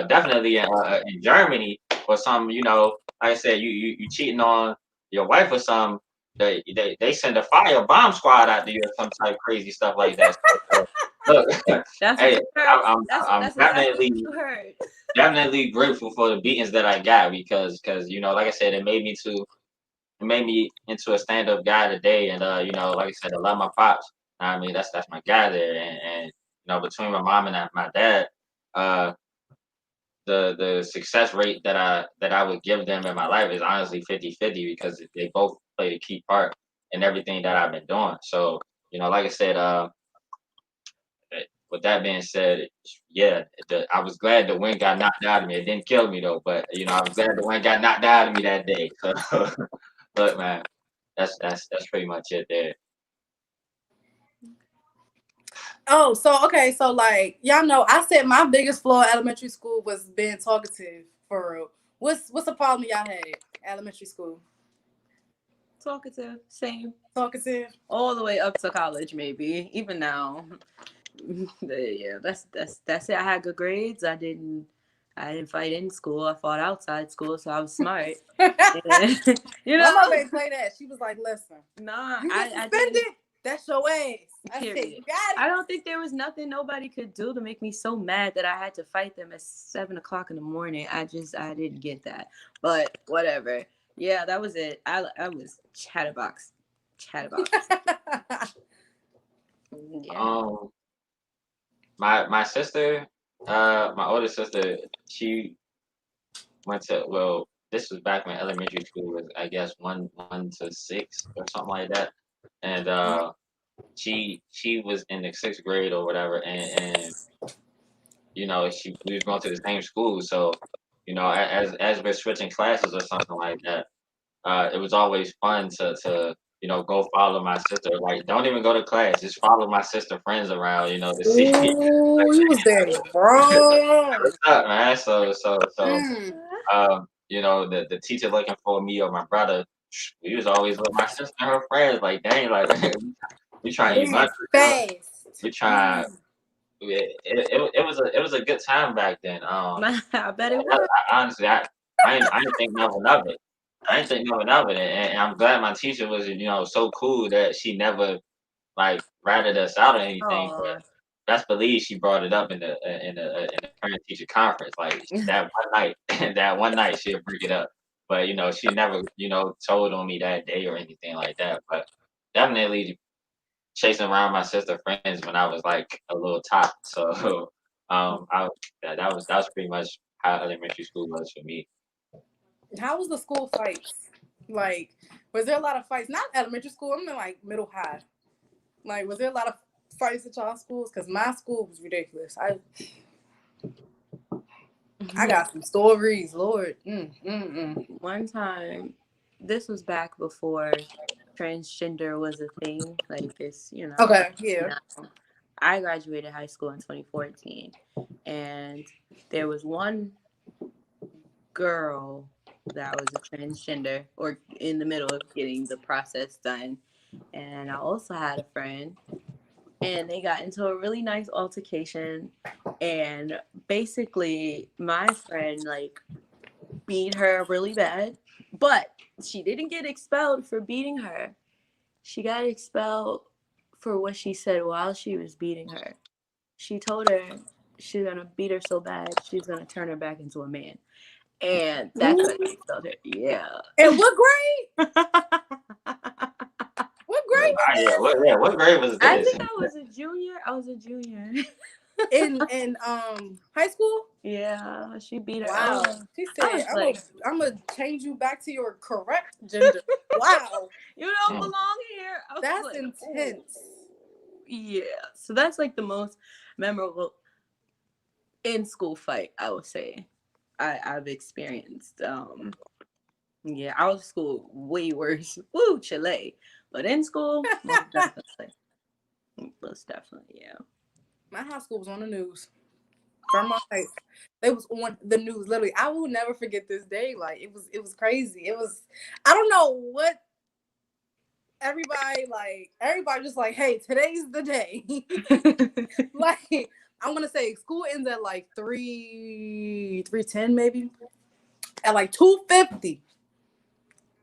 Definitely in Germany or some, like I said, you cheating on your wife or something, they send a fire bomb squad out there or some type of crazy stuff like that. So, look, that's hey, what I'm that's exactly what you heard. Definitely grateful for the beatings that I got because like I said, it made me into a stand up guy today, and like I said, I love my pops. I mean, that's my guy there, and between my mom and my dad, the success rate that I would give them in my life is honestly 50-50 because they both played a key part in everything that I've been doing. So like I said, with that being said, yeah, I was glad the wind got knocked out of me. It didn't kill me though, but I was glad the wind got knocked out of me that day. So look, man, that's pretty much it there. Oh, so okay, so like y'all know, I said my biggest flaw in elementary school was being talkative. For real, what's the problem y'all had elementary school? Talkative, same. Talkative, all the way up to college, maybe even now. Yeah, that's it. I had good grades. I didn't fight in school. I fought outside school, so I was smart. My mother didn't play that. She was like, "Listen, nah, you get suspended. That's your ass." I said, "You got it." I don't think there was nothing nobody could do to make me so mad that I had to fight them at 7:00 in the morning. I didn't get that, but whatever. Yeah, that was it. I was chatterbox. Yeah. My sister, my older sister, she went to, this was back when elementary school was, I guess, 1 to 6 or something like that, and she was in the 6th grade or whatever, and we was going to the same school, so as we're switching classes or something like that, it was always fun to go follow my sister. Like, don't even go to class. Just follow my sister friends around, to see Ooh, you was there wrong. what's up, man. So, Mm. the teacher looking for me or my brother, we was always with my sister and her friends. Like, dang, like we trying to eat Moving lunch together. fast. We trying. It was a good time back then. I bet it was. Honestly, I didn't think nothing of it. I didn't think nothing of it, and I'm glad my teacher was so cool that she never like ratted us out or anything. But Oh, best believe she brought it up in the parent teacher conference. Like that one night, that one night she'll bring it up. But she never told on me that day or anything like that. But definitely chasing around my sister friends when I was like a little tot. So that was pretty much how elementary school was for me. How was the school fights? Like, was there a lot of fights? Not elementary school. I mean, like middle high. Like, was there a lot of fights at y'all schools? Because my school was ridiculous. I got some stories, Lord. One time, this was back before transgender was a thing. Like this, Okay, yeah. I graduated high school in 2014, and there was one girl that was a transgender or in the middle of getting the process done. And I also had a friend, and they got into a really nice altercation. And basically, my friend like beat her really bad, but she didn't get expelled for beating her. She got expelled for what she said while she was beating her. She told her she's gonna beat her so bad she's gonna turn her back into a man. And that's what they expelled her. Yeah. And what grade? What grade was Yeah, what grade was I this? think I was a junior. in high school? Yeah, she beat her. Wow. She I said, was like, I'm gonna change you back to your correct gender. Wow. you don't belong here. I was That's like, intense. yeah. So that's like the most memorable in school fight, I would say, I've experienced. Yeah, out of school, way worse. Woo, Chile. But in school, most definitely. Most definitely, yeah. My high school was on the news. From my life. They was on the news. Literally, I will never forget this day. Like it was crazy. It was, I don't know what everybody just like, hey, today's the day. Like, I want to say school ends at like 3:10 maybe. At like 2:50,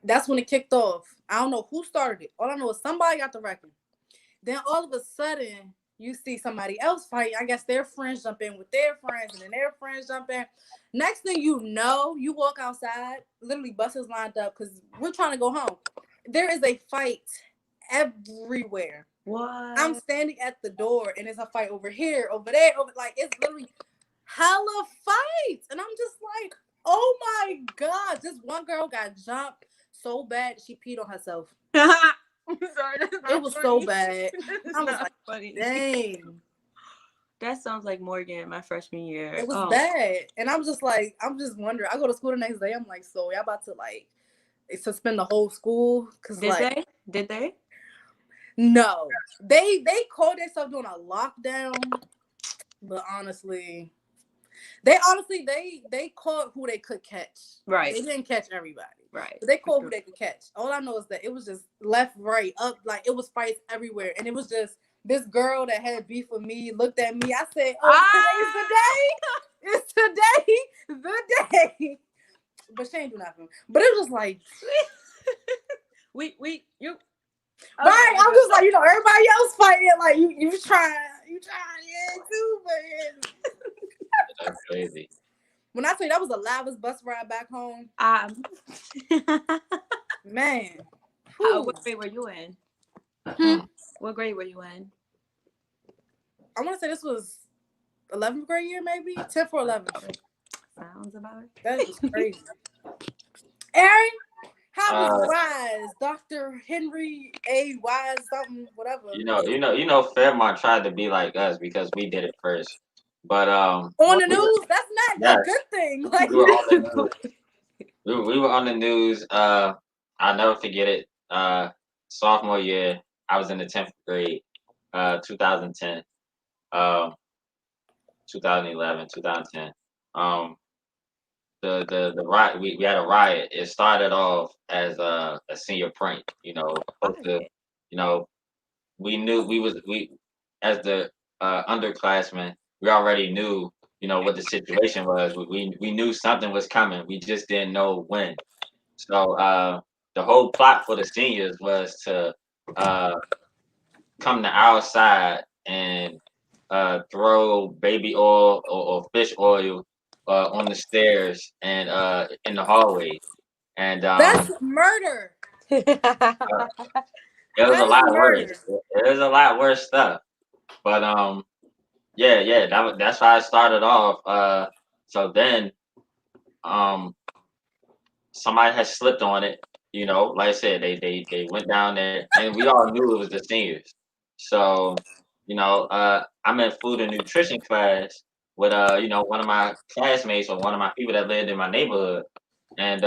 that's when it kicked off. I don't know who started it. All I know is somebody got the record. Then all of a sudden, you see somebody else fight. I guess their friends jump in with their friends, and then their friends jump in. Next thing you know, you walk outside, literally buses lined up because we're trying to go home. There is a fight everywhere. What? I'm standing at the door, and there's a fight over here, over there, over like it's literally hella fights, and I'm just like, oh my god! This one girl got jumped so bad she peed on herself. I'm sorry, that's not It was funny. so bad. I was like, funny. Dang. That sounds like Morgan my freshman year. It was bad. And I'm just wondering. I go to school the next day. I'm like, so y'all about to like suspend the whole school? Did they? No. They called themselves doing a lockdown. But honestly, they caught who they could catch. Right. They didn't catch everybody. Right. But they caught who they could catch. All I know is that it was just left, right, up, like it was fights everywhere. And it was just this girl that had beef with me looked at me. I said, oh, today's the day. It's today the day. But she ain't do nothing. But it was just like you right. I'm just like, everybody else fighting, like you trying yeah, too, but That's crazy. when I tell you that was the loudest bus ride back home, man. What grade were you in? What grade were you in? I want to say this was 11th grade year, maybe 10th or 11th. Sounds about it. That was crazy. Aaron, how was Wise? Dr. Henry A. Wise, something, whatever. Fairmont tried to be like us because we did it first. But on the news, that's not a good thing. Like we were on the news. We were on the news. I'll never forget it. sophomore year. I was in the 10th grade, 2010, um, 2011, 2010. Um, the riot, we had a riot. It started off as a senior prank. Supposed to, you know, we as the underclassmen, we already knew, what the situation was. We knew something was coming. We just didn't know when. So the whole plot for the seniors was to uh, come to our side and throw baby oil or fish oil on the stairs and in the hallway. And That's murder. uh, it was a That is lot worse. murder. It was a lot worse stuff. But yeah, that's how I started off. So then um somebody had slipped on it. Like I said, they went down there, and we all knew it was the seniors. So, I'm in food and nutrition class with one of my classmates or one of my people that lived in my neighborhood, and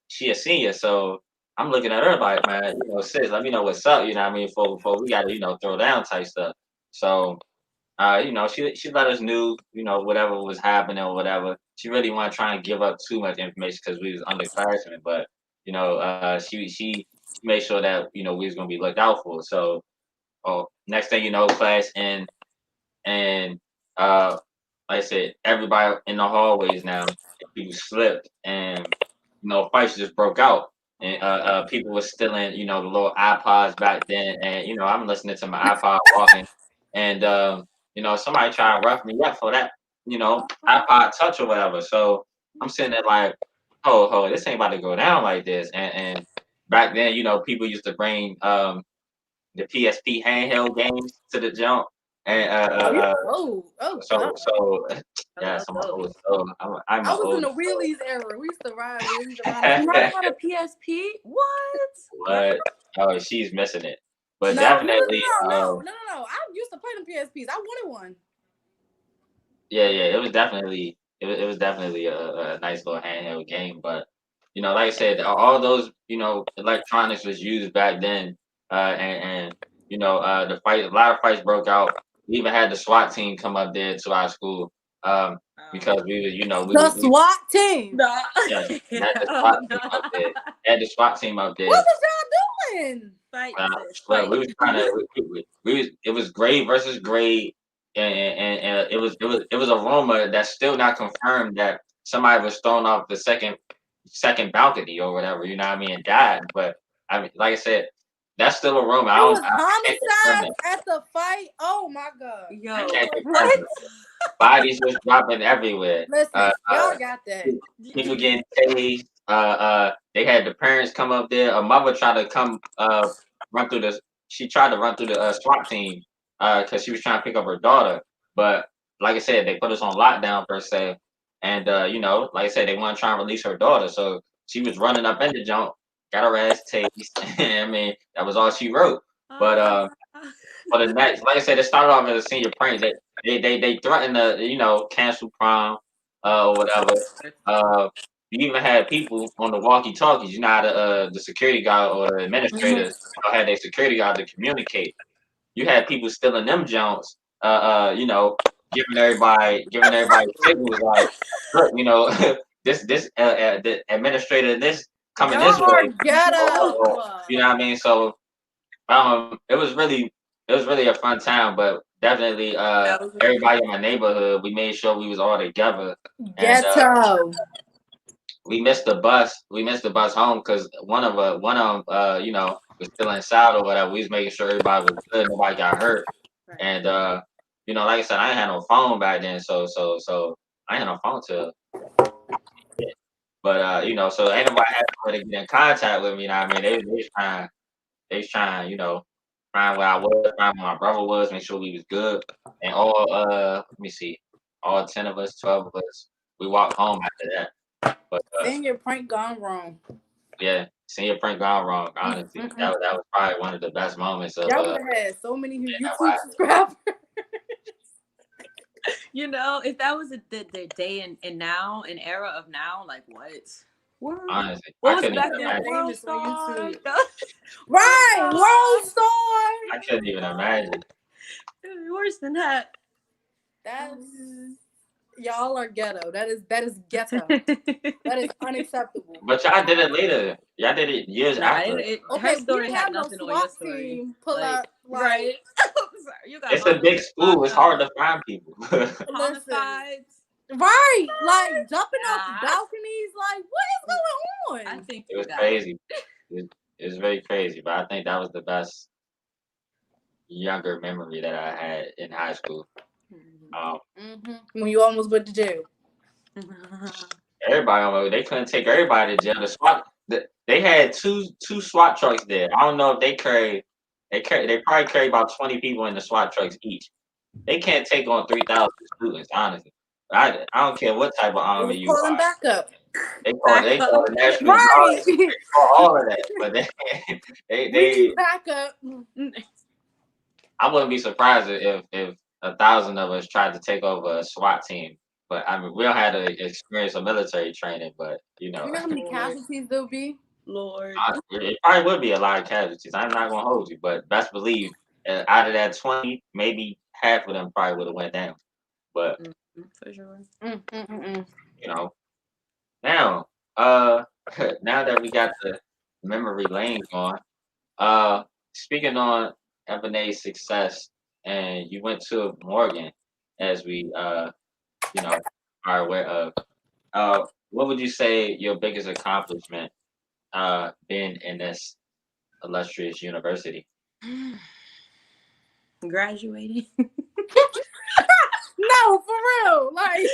she a senior, so I'm looking at her like, man, sis, let me know what's up. You know what I mean? For we got to throw down type stuff. So she let us knew, whatever was happening or whatever. She really wasn't trying to give up too much information because we was underclassmen, but she made sure that we was gonna be looked out for. So, next thing you know, class and like I said, everybody in the hallways now, people slipped and fights just broke out. And people were stealing, the little iPods back then. And I'm listening to my iPod walking, and somebody tried to rough me up for that, iPod Touch or whatever. So I'm sitting there like, oh, this ain't about to go down like this. And back then, people used to bring the PSP handheld games to the jump, and so yeah, I'm an old soul. I'm I an was in old the soul. wheelies era. We used to ride wheelies around the You block. never had a PSP? What? But oh, she's missing it. But No, no, no, definitely, no, no, no, no, no. I used to play them PSPs. I wanted one. yeah, it was definitely a nice little handheld game. But like I said, all those electronics was used back then, and the fight, a lot of fights broke out. We even had the SWAT team come up there to our school, because we were, The SWAT team. No. yeah, we had the SWAT team up there. Had the SWAT team up there. What was y'all doing? Fight, sis, Well, fight. we was trying to. It was grade versus grade, and it was a rumor that's still not confirmed that somebody was thrown off the second balcony or whatever. You know what I mean? And died. But I mean, like I said, that's still a rumor. It was I can't confirm homicides at the fight. Oh my god. Yo, I can't confirm what? it. Bodies was dropping everywhere. Listen, y'all got that. People getting tased. They had the parents come up there. A mother tried to come run through the. She tried to run through the SWAT team because she was trying to pick up her daughter. But like I said, they put us on lockdown per se, and like I said, they want to try and release her daughter. So she was running up in the jump, got her ass tased. I mean, that was all she wrote. But for the next, like I said, it started off as a senior prank. They threatened to cancel prom or whatever. You even had people on the walkie talkies. You know how the security guard or the administrators had their security guard to communicate. You had people stealing them Jones. Giving everybody signals like, look, this the administrator this coming this Y'all are way. ghetto. You know what I mean? So it was really a fun time, but definitely everybody in my neighborhood, we made sure we was all together, and Ghetto. we missed the bus. We missed the bus home because one of them was still inside or whatever. We was making sure everybody was good, nobody got hurt, and like I said, I ain't had no phone back then, so I ain't had no phone till. But so ain't nobody had nobody to get in contact with me. You know what I mean? They was trying, find where I was, find where my brother was, make sure we was good. And let me see, all 10 of us, 12 of us, we walked home after that. But Senior prank gone wrong. yeah, senior prank gone wrong, honestly. That was probably one of the best moments of Y'all would have had so many YouTube right. subscribers. If that was the day and now, an era of now, like what? Honestly, What I was couldn't back even then? imagine. World Famous on Star. YouTube. Right, World Star. I couldn't even imagine. Worse than that. That's y'all are ghetto. That is ghetto. That is unacceptable. But y'all did it later. Y'all did it years Nah, after. Okay, her we story didn't had have no nothing on your SWAT story. team pull Like, up. Like, right? I'm sorry, you got It's a big school. It's hard to find people. listen, homicides. right? Like jumping off Nah. balconies. Like, what is going I on? think It you was got crazy. It was very crazy, but I think that was the best younger memory that I had in high school. When you almost went to jail. Everybody, they couldn't take everybody to jail. They had two SWAT trucks there. I don't know if they probably carry about 20 people in the SWAT trucks each. They can't take on 3,000 students, honestly. I don't care what type of They army was you calling are. backup. They call the National Guard. Right. They call all of that, but We they need backup. I wouldn't be surprised if 1,000 of us tried to take over a SWAT team. But I mean, we don't have to experience a military training, but You know how many casualties there'll be? Lord. it probably would be a lot of casualties. I'm not gonna hold you, but best believe out of that 20, maybe half of them probably would have went down. But For sure. you know, now now that we got the memory lane going, speaking on Ebony's success, and you went to Morgan, as we you know are aware of. What would you say your biggest accomplishment been in this illustrious university? Graduating. No, for real. Like,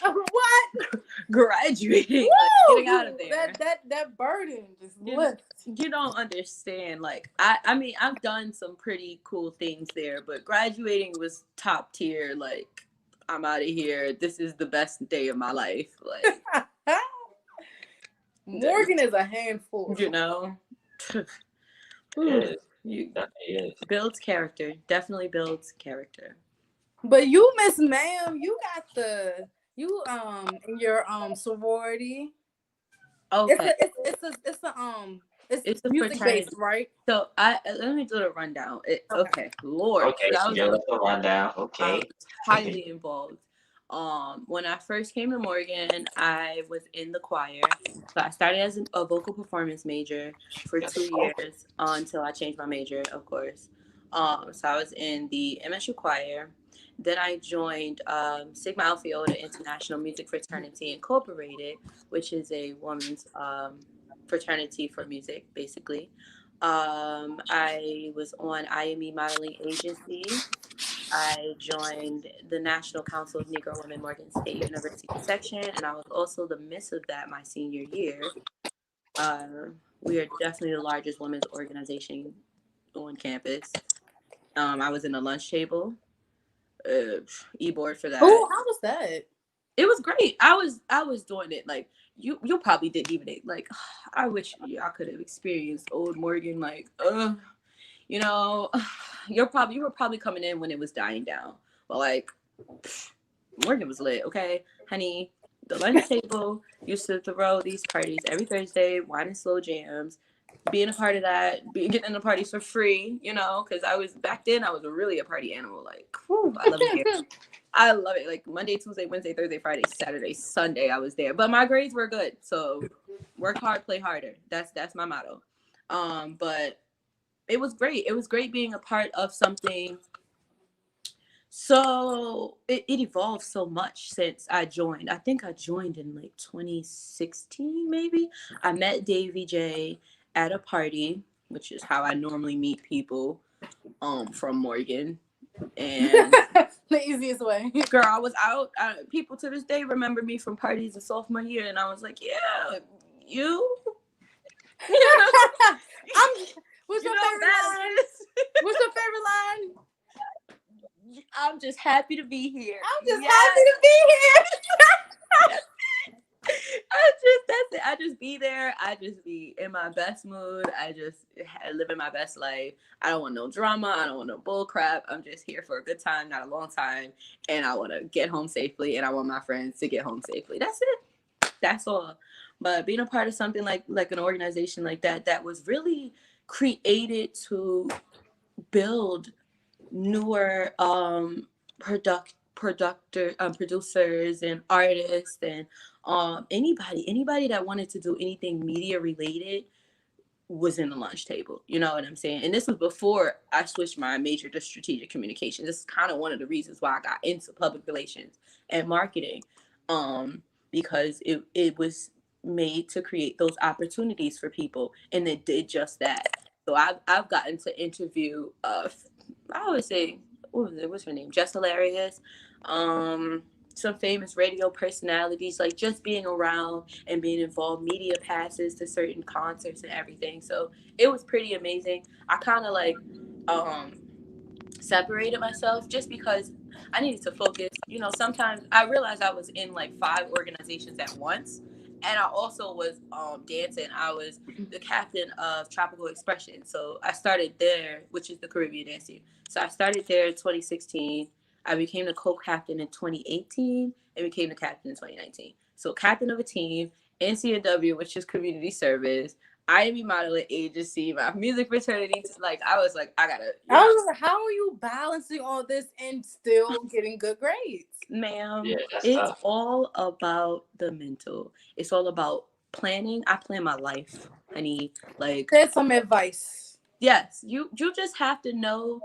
what? Graduating. Like, getting out of there. That burden just You- lifts. You don't understand. Like, I mean, I've done some pretty cool things there, but graduating was top tier. Like, I'm out of here. This is the best day of my life. Like, Morgan is a handful. you know. It is. You Definitely is. builds character. Definitely builds character. But you, Miss Ma'am, you got in your sorority. Okay. It's a music fraternity. based, right? So let me do the rundown. Okay, Lord. Okay, That so was give us a rundown. Okay. highly involved. When I first came to Morgan, I was in the choir. So I started as a vocal performance major for 2 years until I changed my major, of course. So I was in the MSU choir. Then I joined Sigma Alpha Iota International Music Fraternity Incorporated, which is a women's fraternity for music, basically. I was on IME Modeling Agency. I joined the National Council of Negro Women Morgan State University section, and I was also the miss of that my senior year. We are definitely the largest women's organization on campus. I was in the lunch table, e-board for that. Oh, how was that? It was great. I was doing it like you probably didn't even like. I wish y'all could have experienced old Morgan. Like, you know, you were probably coming in when it was dying down. But like, Morgan was lit. Okay, honey, the lunch table used to throw these parties every Thursday, wine and slow jams. Being a part of that, getting in the parties for free, you know, because I was really a party animal. Like, whew, I love it here. I love it. Like Monday, Tuesday, Wednesday, Thursday, Friday, Saturday, Sunday, I was there. But my grades were good. So work hard, play harder. That's my motto. But it was great. It was great being a part of something. So it evolved so much since I joined. I think I joined in like 2016, maybe. I met Davy J at a party, which is how I normally meet people from Morgan. And the easiest way. Girl, I was out. People to this day remember me from parties in sophomore year, and I was like, "Yeah, you." What's your favorite line? What's your favorite line? I'm just happy to be here. I'm just happy to be here. That's it. I just be there. I just be in my best mood. I just living my best life. I don't want no drama. I don't want no bull crap. I'm just here for a good time, not a long time. And I want to get home safely, and I want my friends to get home safely. That's it. That's all. But being a part of something like an organization like that was really created to build newer producers and artists and anybody that wanted to do anything media related was in the lunch table. You know what I'm saying? And this was before I switched my major to strategic communication. This is kind of one of the reasons why I got into public relations and marketing, because it was made to create those opportunities for people, and it did just that. So I've gotten to interview I always say, what was it? What's her name? Just Hilarious. Um, some famous radio personalities, like just being around and being involved, media passes to certain concerts and everything. So it was pretty amazing. I kind of like um separated myself just because I needed to focus. You know, sometimes I realized I was in like 5 organizations at once. And I also was dancing. I was the captain of Tropical Expression. So I started there, which is the Caribbean dance team. So I started there in 2016. I became the co-captain in 2018 and became the captain in 2019. So captain of a team, NCW, which is community service, IME modeling agency, my music fraternity. Like I was like, I gotta. I was like, how are you balancing all this and still getting good grades? Ma'am, Yeah, that's it's tough. all about the mental. It's all about planning. I plan my life, honey. Like, There's some advice. yes, you just have to know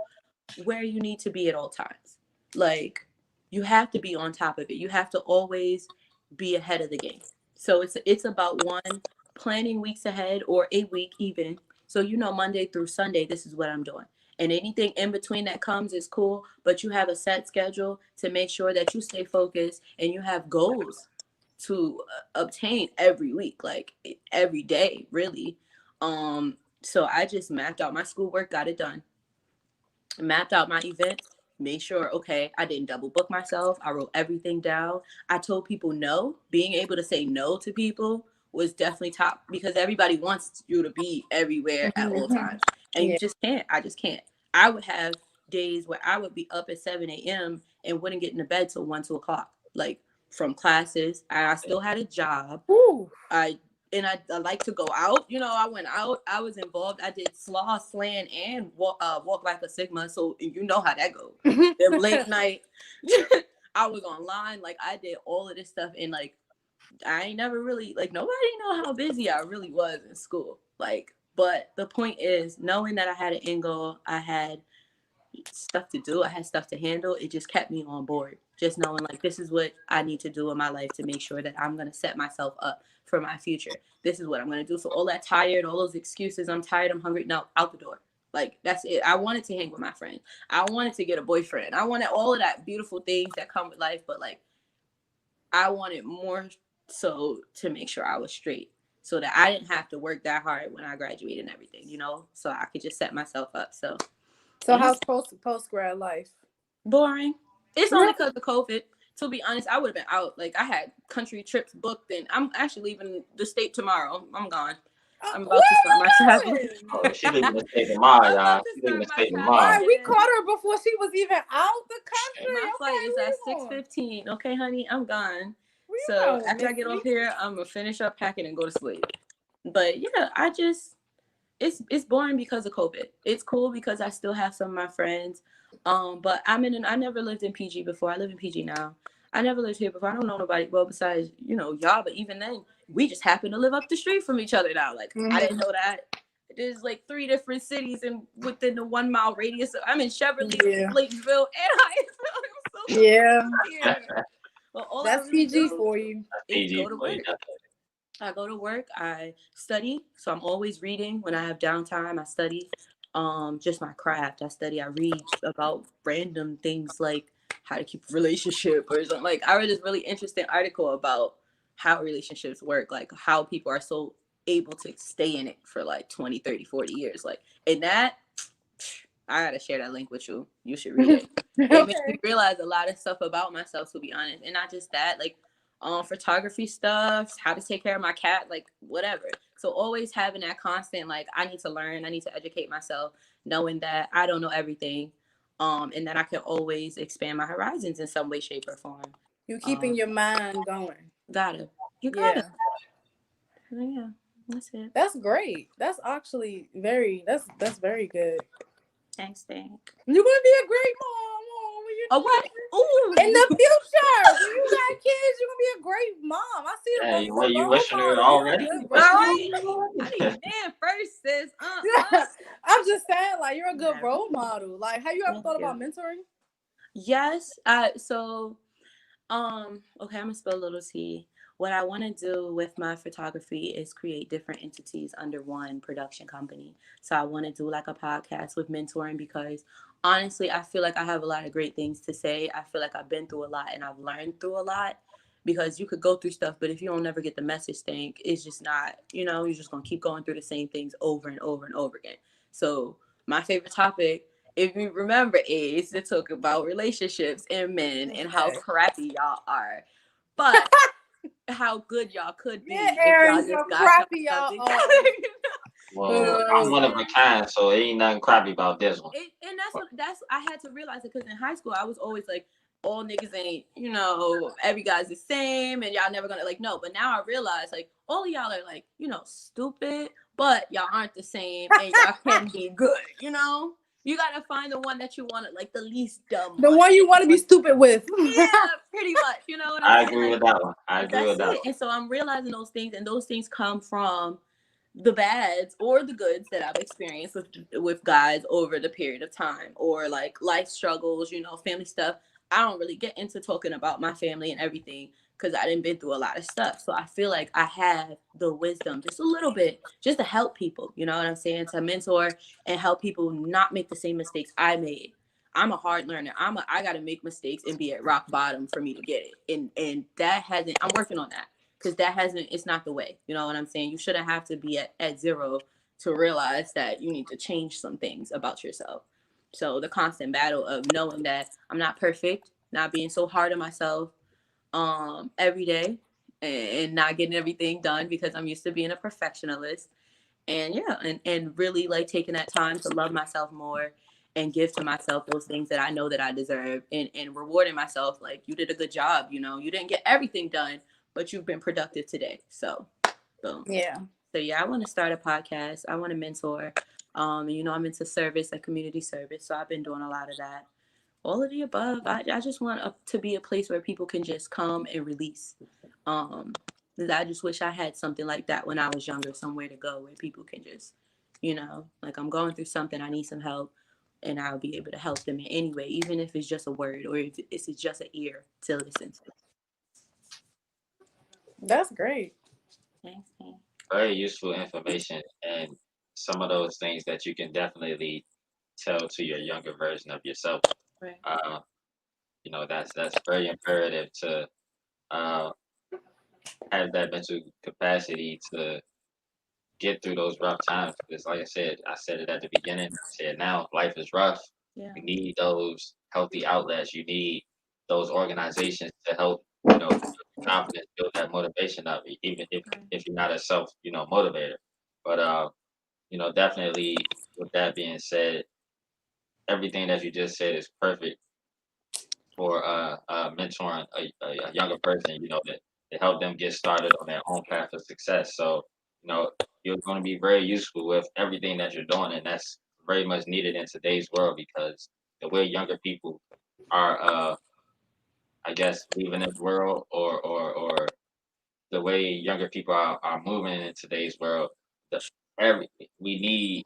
where you need to be at all times. Like, you have to be on top of it. You have to always be ahead of the game. So it's about one, planning weeks ahead or a week even. So you know Monday through Sunday, this is what I'm doing. And anything in between that comes is cool, but you have a set schedule to make sure that you stay focused and you have goals to obtain every week, like every day, really. So I just mapped out my schoolwork, got it done, mapped out my events, made sure, okay, I didn't double book myself. I wrote everything down. I told people no. Being able to say no to people was definitely top because everybody wants you to be everywhere at all times. And you Yeah. just can't. I just can't. I would have days where I would be up at 7 a.m. and wouldn't get into bed till 1, 2 o'clock. Like from classes. I still had a job. Ooh. I like to go out. You know, I went out. I was involved. I did slaw, slan, and walk like a Sigma. So you know how that goes. Them late night. I was online. Like I did all of this stuff, and like I ain't never really like nobody know how busy I really was in school. Like, but the point is knowing that I had an end goal. I had stuff to do. I had stuff to handle. It just kept me on board. Just knowing like this is what I need to do in my life to make sure that I'm gonna set myself up for my future. This is what I'm gonna do. So all that tired, all those excuses, I'm tired, I'm hungry, no, out the door. Like that's it. I wanted to hang with my friends. I wanted to get a boyfriend. I wanted all of that beautiful things that come with life, but like I wanted more so to make sure I was straight. So that I didn't have to work that hard when I graduated and everything, you know? So I could just set myself up. So So how's post grad life? boring. It's only because of COVID. To be honest, I would have been out. Like I had country trips booked, and I'm actually leaving the state tomorrow. I'm gone. I'm about to start my travel. Oh, she leaving the state tomorrow, I'm y'all. about to She leaving start the my state travel. tomorrow. Why we And caught her before she was even out the country? my flight is at Where you going? 6:15. Okay, honey, I'm gone. Where you So going, after I get Missy? off here, I'm gonna finish up packing and go to sleep. But yeah, it's boring because of COVID. It's cool because I still have some of my friends. But I never lived in PG before. I live in PG now. I never lived here before. I don't know nobody well besides, you know, y'all, but even then, we just happen to live up the street from each other now. Like I didn't know that. There's like 3 different cities and within the 1 mile radius. I'm in Cheverly, Yeah. Blakesville, and Hyattsville. I'm so Yeah. here. But all I That's really PG do for you. is PG go to for you. work. I go to work, I study, so I'm always reading. When I have downtime, I study just my craft. I study, I read about random things like how to keep a relationship or something. Like I read this really interesting article about how relationships work, like how people are so able to stay in it for like 20, 30, 40 years. Like and that I gotta share that link with you. You should read it. It made me realize a lot of stuff about myself, to be honest, and not just that, like photography stuff, how to take care of my cat, like whatever. So always having that constant, like I need to learn, I need to educate myself, knowing that I don't know everything, and that I can always expand my horizons in some way, shape, or form. You keeping your mind going. Gotta, you gotta, Yeah. yeah. That's it. That's great. That's actually that's very good. Thanks. You're gonna be a great mom. Oh, when Oh, what? Ooh. in the future, when you got kids, you're gonna be a great mom. I see Hey, the what you role wishing her model. already? You're a good All role right. model. I need a man first, sis. I'm just saying, like, you're a good Whatever. role model. Like, have you ever Thank thought you. about mentoring? Yes. So okay, I'm gonna spill a little tea. What I want to do with my photography is create different entities under one production company. So I want to do like a podcast with mentoring because honestly, I feel like I have a lot of great things to say. I feel like I've been through a lot and I've learned through a lot because you could go through stuff, but if you don't never get the message thing, it's just not, you're just gonna keep going through the same things over and over and over again. So my favorite topic, if you remember, is to talk about relationships and men and how crappy y'all are, but how good y'all could be Yeah, if Aaron, y'all how just got y'all crappy stuff y'all together. are. Well, I'm one of a kind, so ain't nothing crappy about this one. And that's I had to realize it because in high school I was always like, all niggas ain't, every guy's the same and y'all never gonna like no. But now I realize like all of y'all are like, stupid, but y'all aren't the same and y'all can be good, You gotta find the one that you want, like the least dumb The one you want to be stupid with. Yeah, pretty much. You know what I'm I saying? agree Like, with that one. I agree that's with that it. And so I'm realizing those things, and those things come from the bads or the goods that I've experienced with guys over the period of time, or like life struggles, family stuff. I don't really get into talking about my family and everything because I didn't been through a lot of stuff. So I feel like I have the wisdom, just a little bit, just to help people. You know what I'm saying? To mentor and help people not make the same mistakes I made. I'm a hard learner. I gotta make mistakes and be at rock bottom for me to get it. And that hasn't. I'm working on that because that hasn't. It's not the way. You know what I'm saying? You shouldn't have to be at zero to realize that you need to change some things about yourself. So the constant battle of knowing that I'm not perfect, not being so hard on myself, every day, and not getting everything done because I'm used to being a perfectionist, and yeah, and really like taking that time to love myself more and give to myself those things that I know that I deserve, and rewarding myself like, you did a good job, you didn't get everything done, but you've been productive today. So boom. Yeah. So yeah, I want to start a podcast. I want to mentor. I'm into service and community service, so I've been doing a lot of that. All of the above. I just want to be a place where people can just come and release. Um, I just wish I had something like that when I was younger, somewhere to go where people can just, like, I'm going through something, I need some help, and I'll be able to help them in any way, even if it's just a word or if it's just an ear to listen to. That's great. Thanks, man. very useful information and some of those things that you can definitely tell to your younger version of yourself. Right. Uh, that's very imperative to uh, have that mental capacity to get through those rough times. Because, like I said it at the beginning. I said now, life is rough. Yeah. You need those healthy outlets. You need those organizations to help, build your confidence, build that motivation up, even if you're not a self, motivator. But definitely with that being said, everything that you just said is perfect for mentoring a younger person, to help them get started on their own path of success. So, you're going to be very useful with everything that you're doing, and that's very much needed in today's world because the way younger people are, I guess, leaving this world, or the way younger people are moving in today's world, the, every we need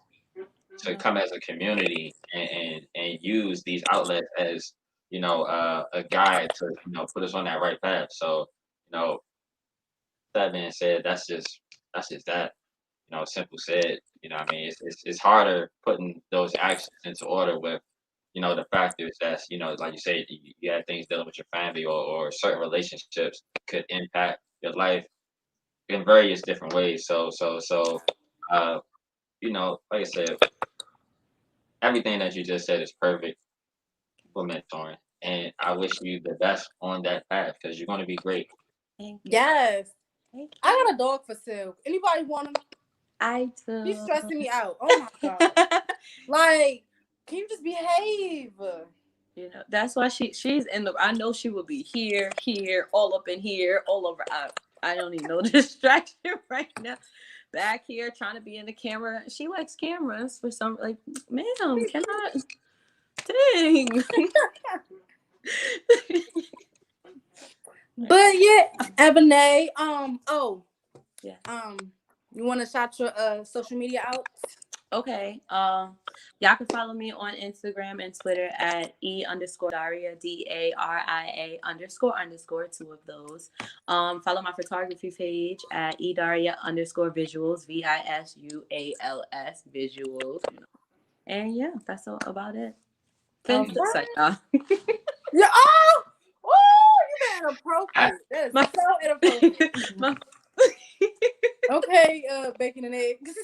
to come as a community and use these outlets as a guide to put us on that right path. So that being said, that's just that. Simple said. What I mean, it's harder putting those actions into order with the factors that's like you say you had things dealing with your family or certain relationships could impact your life in various different ways. So uh like I said, everything that you just said is perfect for mentoring. And I wish you the best on that path because you're going to be great. Thank you. Yes. Thank you. I got a dog for sale. Anybody want him? I do. He's stressing me out. Oh my god. Like, can you just behave? That's why she's in the. I know she will be here, all up in here, all over. I don't need no distraction right now. back here trying to be in the camera. She likes cameras for some like, ma'am, can I? Dang. But yeah, Ebony. Yeah. You want to shout your social media out? Okay. Y'all can follow me on Instagram and Twitter at _Daria DARIA __, 2 of those. Follow my photography page at _Visuals VISUALS visuals. And yeah, that's all about it. Finish the site, y'all. Yeah. Oh, you been inappropriate. That is My- so inappropriate. My- Okay, bacon and eggs.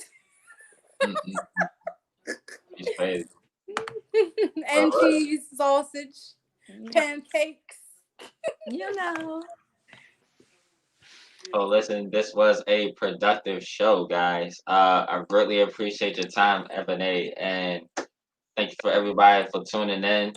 She's crazy. And cheese, sausage, pancakes. You know. So listen, this was a productive show, guys. I greatly appreciate your time, Ebony, and thank you for everybody for tuning in.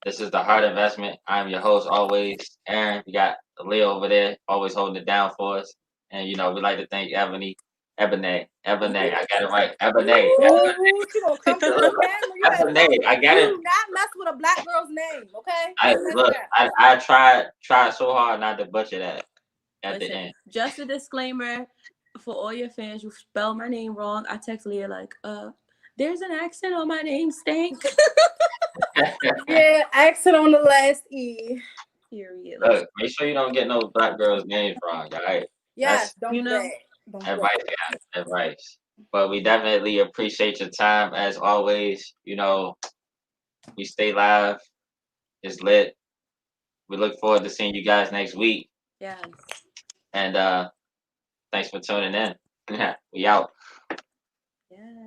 This is the Heart Investment. I'm your host always, Aaron. We got Leo over there, always holding it down for us. And we like to thank Ebony. I got it right. Ebony. Ooh, she gonna come through the camera. You better Ebony, I got it. do not mess with a black girl's name, okay? I tried so hard not to butcher that at the Listen, end. just a disclaimer for all your fans, you spell my name wrong. I text Leah like, there's an accent on my name, Stank. Yeah, accent on the last E. Period. Look, make sure you don't get no black girl's names wrong, all right? Yes, don't do that. Don't do Advice, that. guys, advice. But we definitely appreciate your time as always. We stay live. It's lit. We look forward to seeing you guys next week. Yes. And thanks for tuning in. We out. Yeah.